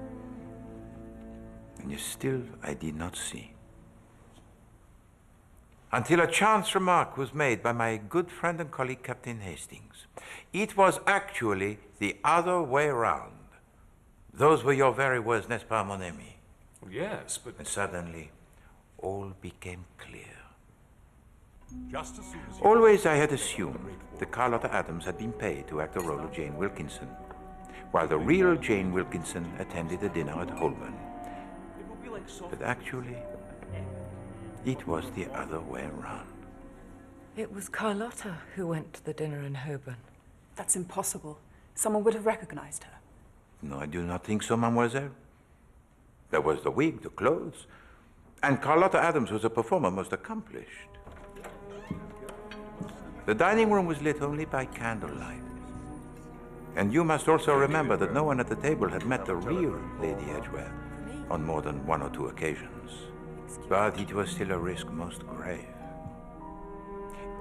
And yet still I did not see. Until a chance remark was made by my good friend and colleague, Captain Hastings. It was actually the other way round. Those were your very words, n'est-ce pas, mon ami? Yes, but... And suddenly, all became clear. Just as soon as Always I had assumed that Carlotta Adams had been paid to act the role of Jane Wilkinson, while the real Jane Wilkinson attended the dinner at Holborn. But actually, it was the other way around. It was Carlotta who went to the dinner in Holborn. That's impossible. Someone would have recognized her. No, I do not think so, mademoiselle. There was the wig, the clothes, and Carlotta Adams was a performer most accomplished. The dining room was lit only by candlelight. And you must also remember that no one at the table had met the real Lady Edgware on more than one or two occasions. But it was still a risk most grave.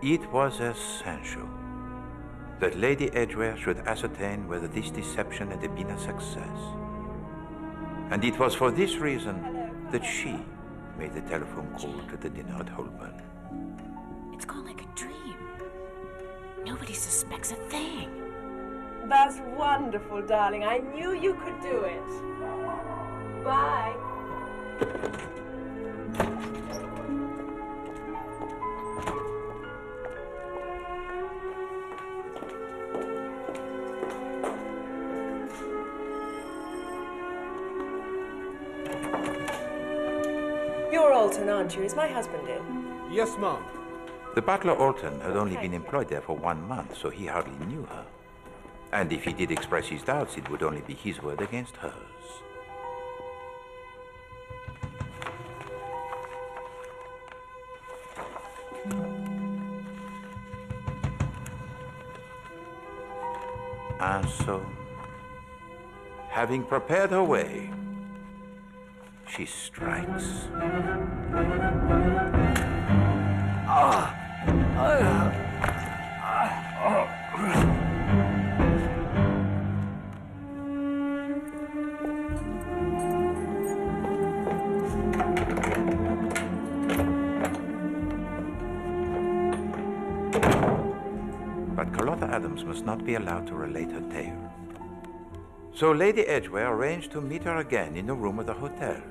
It was essential that Lady Edgware should ascertain whether this deception had been a success. And it was for this reason that she made the telephone call to the dinner at Holborn. It's gone like a dream. Nobody suspects a thing. That's wonderful, darling. I knew you could do it. Bye. You're Alton, aren't you? Is my husband in? Yes, ma'am. The butler Alton had only been employed there for 1 month, so he hardly knew her. And if he did express his doubts, it would only be his word against hers. And so, having prepared her way, she strikes. But Carlotta Adams must not be allowed to relate her tale. So Lady Edgware arranged to meet her again in the room of the hotel.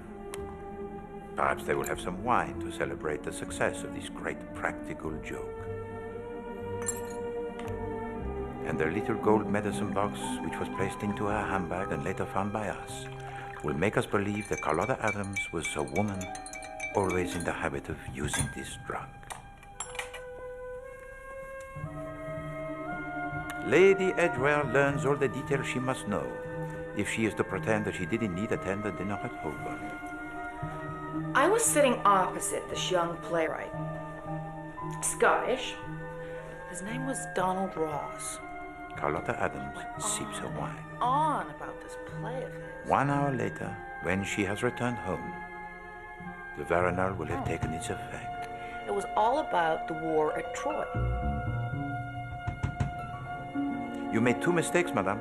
Perhaps they will have some wine to celebrate the success of this great practical joke. And their little gold medicine box, which was placed into her handbag and later found by us, will make us believe that Carlotta Adams was a woman always in the habit of using this drug. Lady Edgware learns all the details she must know if she is to pretend that she did indeed attend the dinner at Holborn. I was sitting opposite this young playwright. Scottish, His name was Donald Ross. Carlotta Adams sips her wine. On about this play of his. 1 hour later, when she has returned home, the veronal will have taken its effect. It was all about the war at Troy. You made 2 mistakes, madame.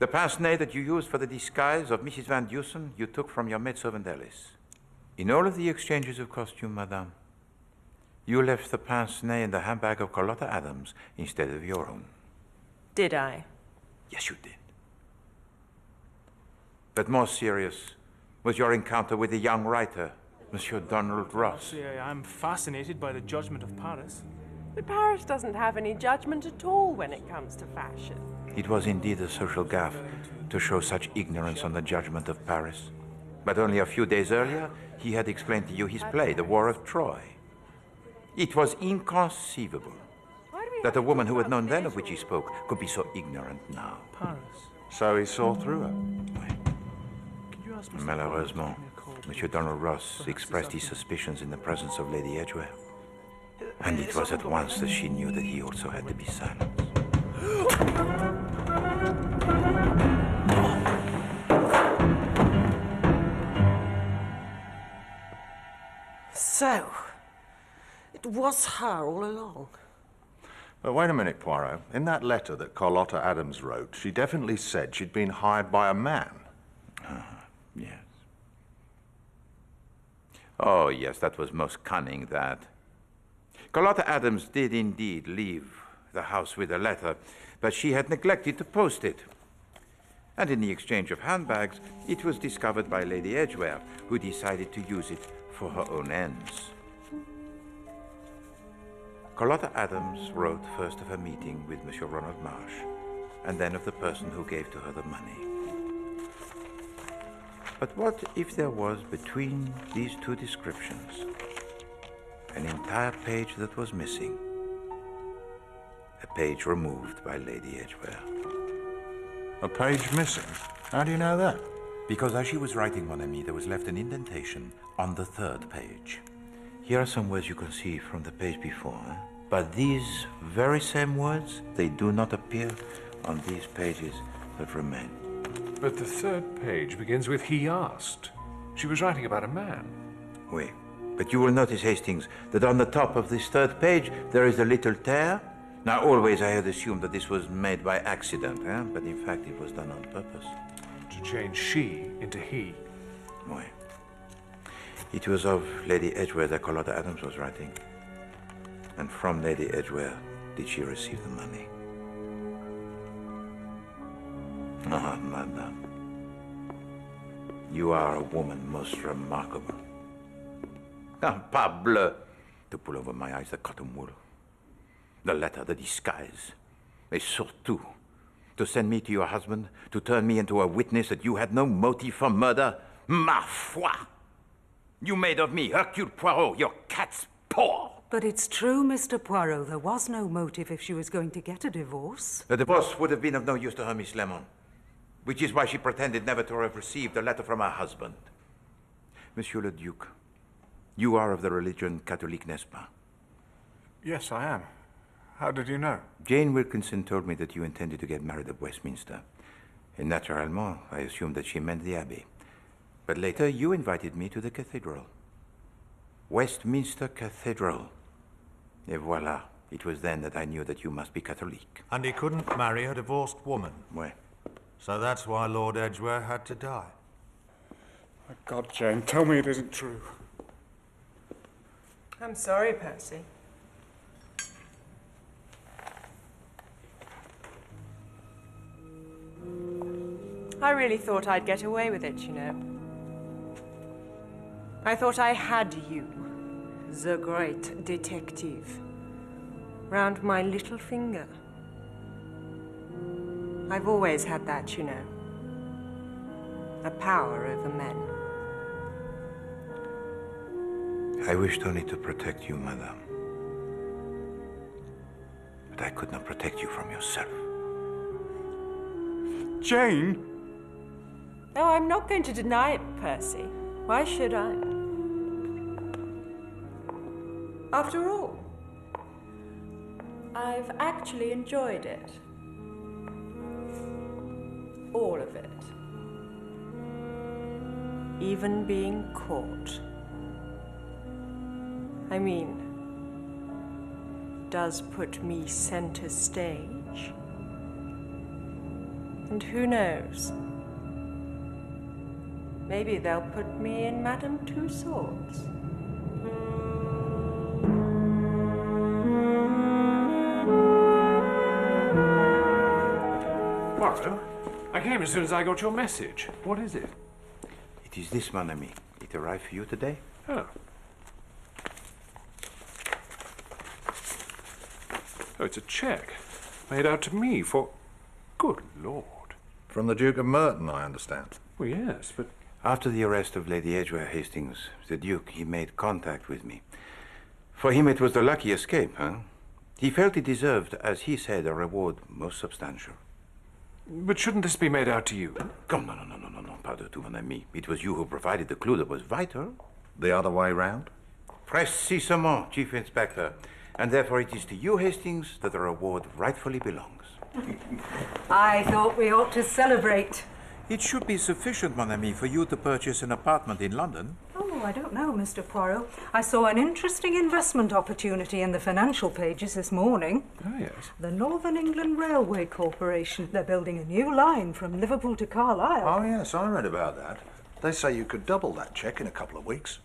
The pince-nez that you used for the disguise of Mrs. Van Dusen, you took from your maidservant Alice. In all of the exchanges of costume, madame, you left the pince-nez in the handbag of Carlotta Adams instead of your own. Did I? Yes, you did. But more serious was your encounter with the young writer, Monsieur Donald Ross. I'm fascinated by the judgment of Paris. But Paris doesn't have any judgment at all when it comes to fashion. It was indeed a social gaffe to show such ignorance on the judgment of Paris. But only a few days earlier, he had explained to you his play, The War of Troy. It was inconceivable that a woman who had known then of which he spoke could be so ignorant now. Paris. So he saw through her. Malheureusement, Monsieur Donald Ross expressed his suspicions in the presence of Lady Edgware. And it was at once that she knew that he also had to be silent. So, it was her all along. But wait a minute, Poirot. In that letter that Carlotta Adams wrote, she definitely said she'd been hired by a man. Yes. Oh, yes, that was most cunning, that. Carlotta Adams did indeed leave the house with a letter, but she had neglected to post it. And in the exchange of handbags, it was discovered by Lady Edgware, who decided to use it for her own ends. Carlotta Adams wrote first of her meeting with Monsieur Ronald Marsh, and then of the person who gave to her the money. But what if there was between these 2 descriptions an entire page that was missing? A page removed by Lady Edgware. A page missing? How do you know that? Because as she was writing, mon ami, there was left an indentation on the 3rd page. Here are some words you can see from the page before. But these very same words, they do not appear on these pages that remain. But the 3rd page begins with "he asked." She was writing about a man. Oui. But you will notice, Hastings, that on the top of this 3rd page, there is a little tear. Now, always I had assumed that this was made by accident, but in fact it was done on purpose. To change "she" into "he." Oui. It was of Lady Edgware that Carlotta Adams was writing. And from Lady Edgware did she receive the money. Ah, madame. You are a woman most remarkable. Ah, parbleu! To pull over my eyes the cotton wool. The letter, the disguise. Et surtout, to send me to your husband, to turn me into a witness that you had no motive for murder. Ma foi! You made of me, Herkul Poaro, your cat's paw! But it's true, Mr. Poirot. There was no motive if she was going to get a divorce. The divorce would have been of no use to her, Miss Lemon. Which is why she pretended never to have received a letter from her husband. Monsieur le Duc, you are of the religion Catholique, n'est-ce pas? Yes, I am. How did you know? Jane Wilkinson told me that you intended to get married at Westminster. And naturellement, I assumed that she meant the Abbey. But later, you invited me to the cathedral. Westminster Cathedral. Et voilà. It was then that I knew that you must be Catholic. And he couldn't marry a divorced woman. Ouais. So that's why Lord Edgware had to die. My God, Jane, tell me it isn't true. I'm sorry, Percy. I really thought I'd get away with it, you know. I thought I had you, the great detective, round my little finger. I've always had that, you know. A power over men. I wished only to protect you, madame. But I could not protect you from yourself. Jane! No, I'm not going to deny it, Percy. Why should I? After all, I've actually enjoyed it. All of it. Even being caught. I mean, does put me center stage. And who knows? Maybe they'll put me in Madame Tussauds. Poirot, I came as soon as I got your message. What is it? It is this, mon ami. It arrived for you today. Oh. Oh, it's a cheque made out to me for... Good Lord. From the Duke of Merton, I understand. Well, yes, but... After the arrest of Lady Edgware Hastings, the Duke, he made contact with me. For him, it was the lucky escape, huh? He felt he deserved, as he said, a reward most substantial. But shouldn't this be made out to you? Come, no, pardon tout, mon ami. It was you who provided the clue that was vital. The other way round? Précisément, Chief Inspector. And therefore it is to you, Hastings, that the reward rightfully belongs. I thought we ought to celebrate. It should be sufficient, mon ami, for you to purchase an apartment in London. Oh, I don't know, Mr. Poirot. I saw an interesting investment opportunity in the financial pages this morning. Oh, yes. The Northern England Railway Corporation. They're building a new line from Liverpool to Carlisle. Oh, yes, I read about that. They say you could double that cheque in a couple of weeks.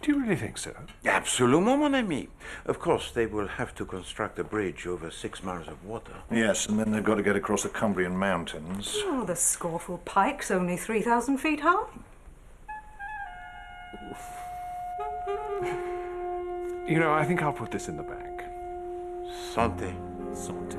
Do you really think so? Absolument, mon ami. Of course, they will have to construct a bridge over 6 miles of water. Yes, and then they've got to get across the Cumbrian Mountains. Oh, the Scorful Pike's only 3,000 feet high. You know, I think I'll put this in the bank. Santé. Santé.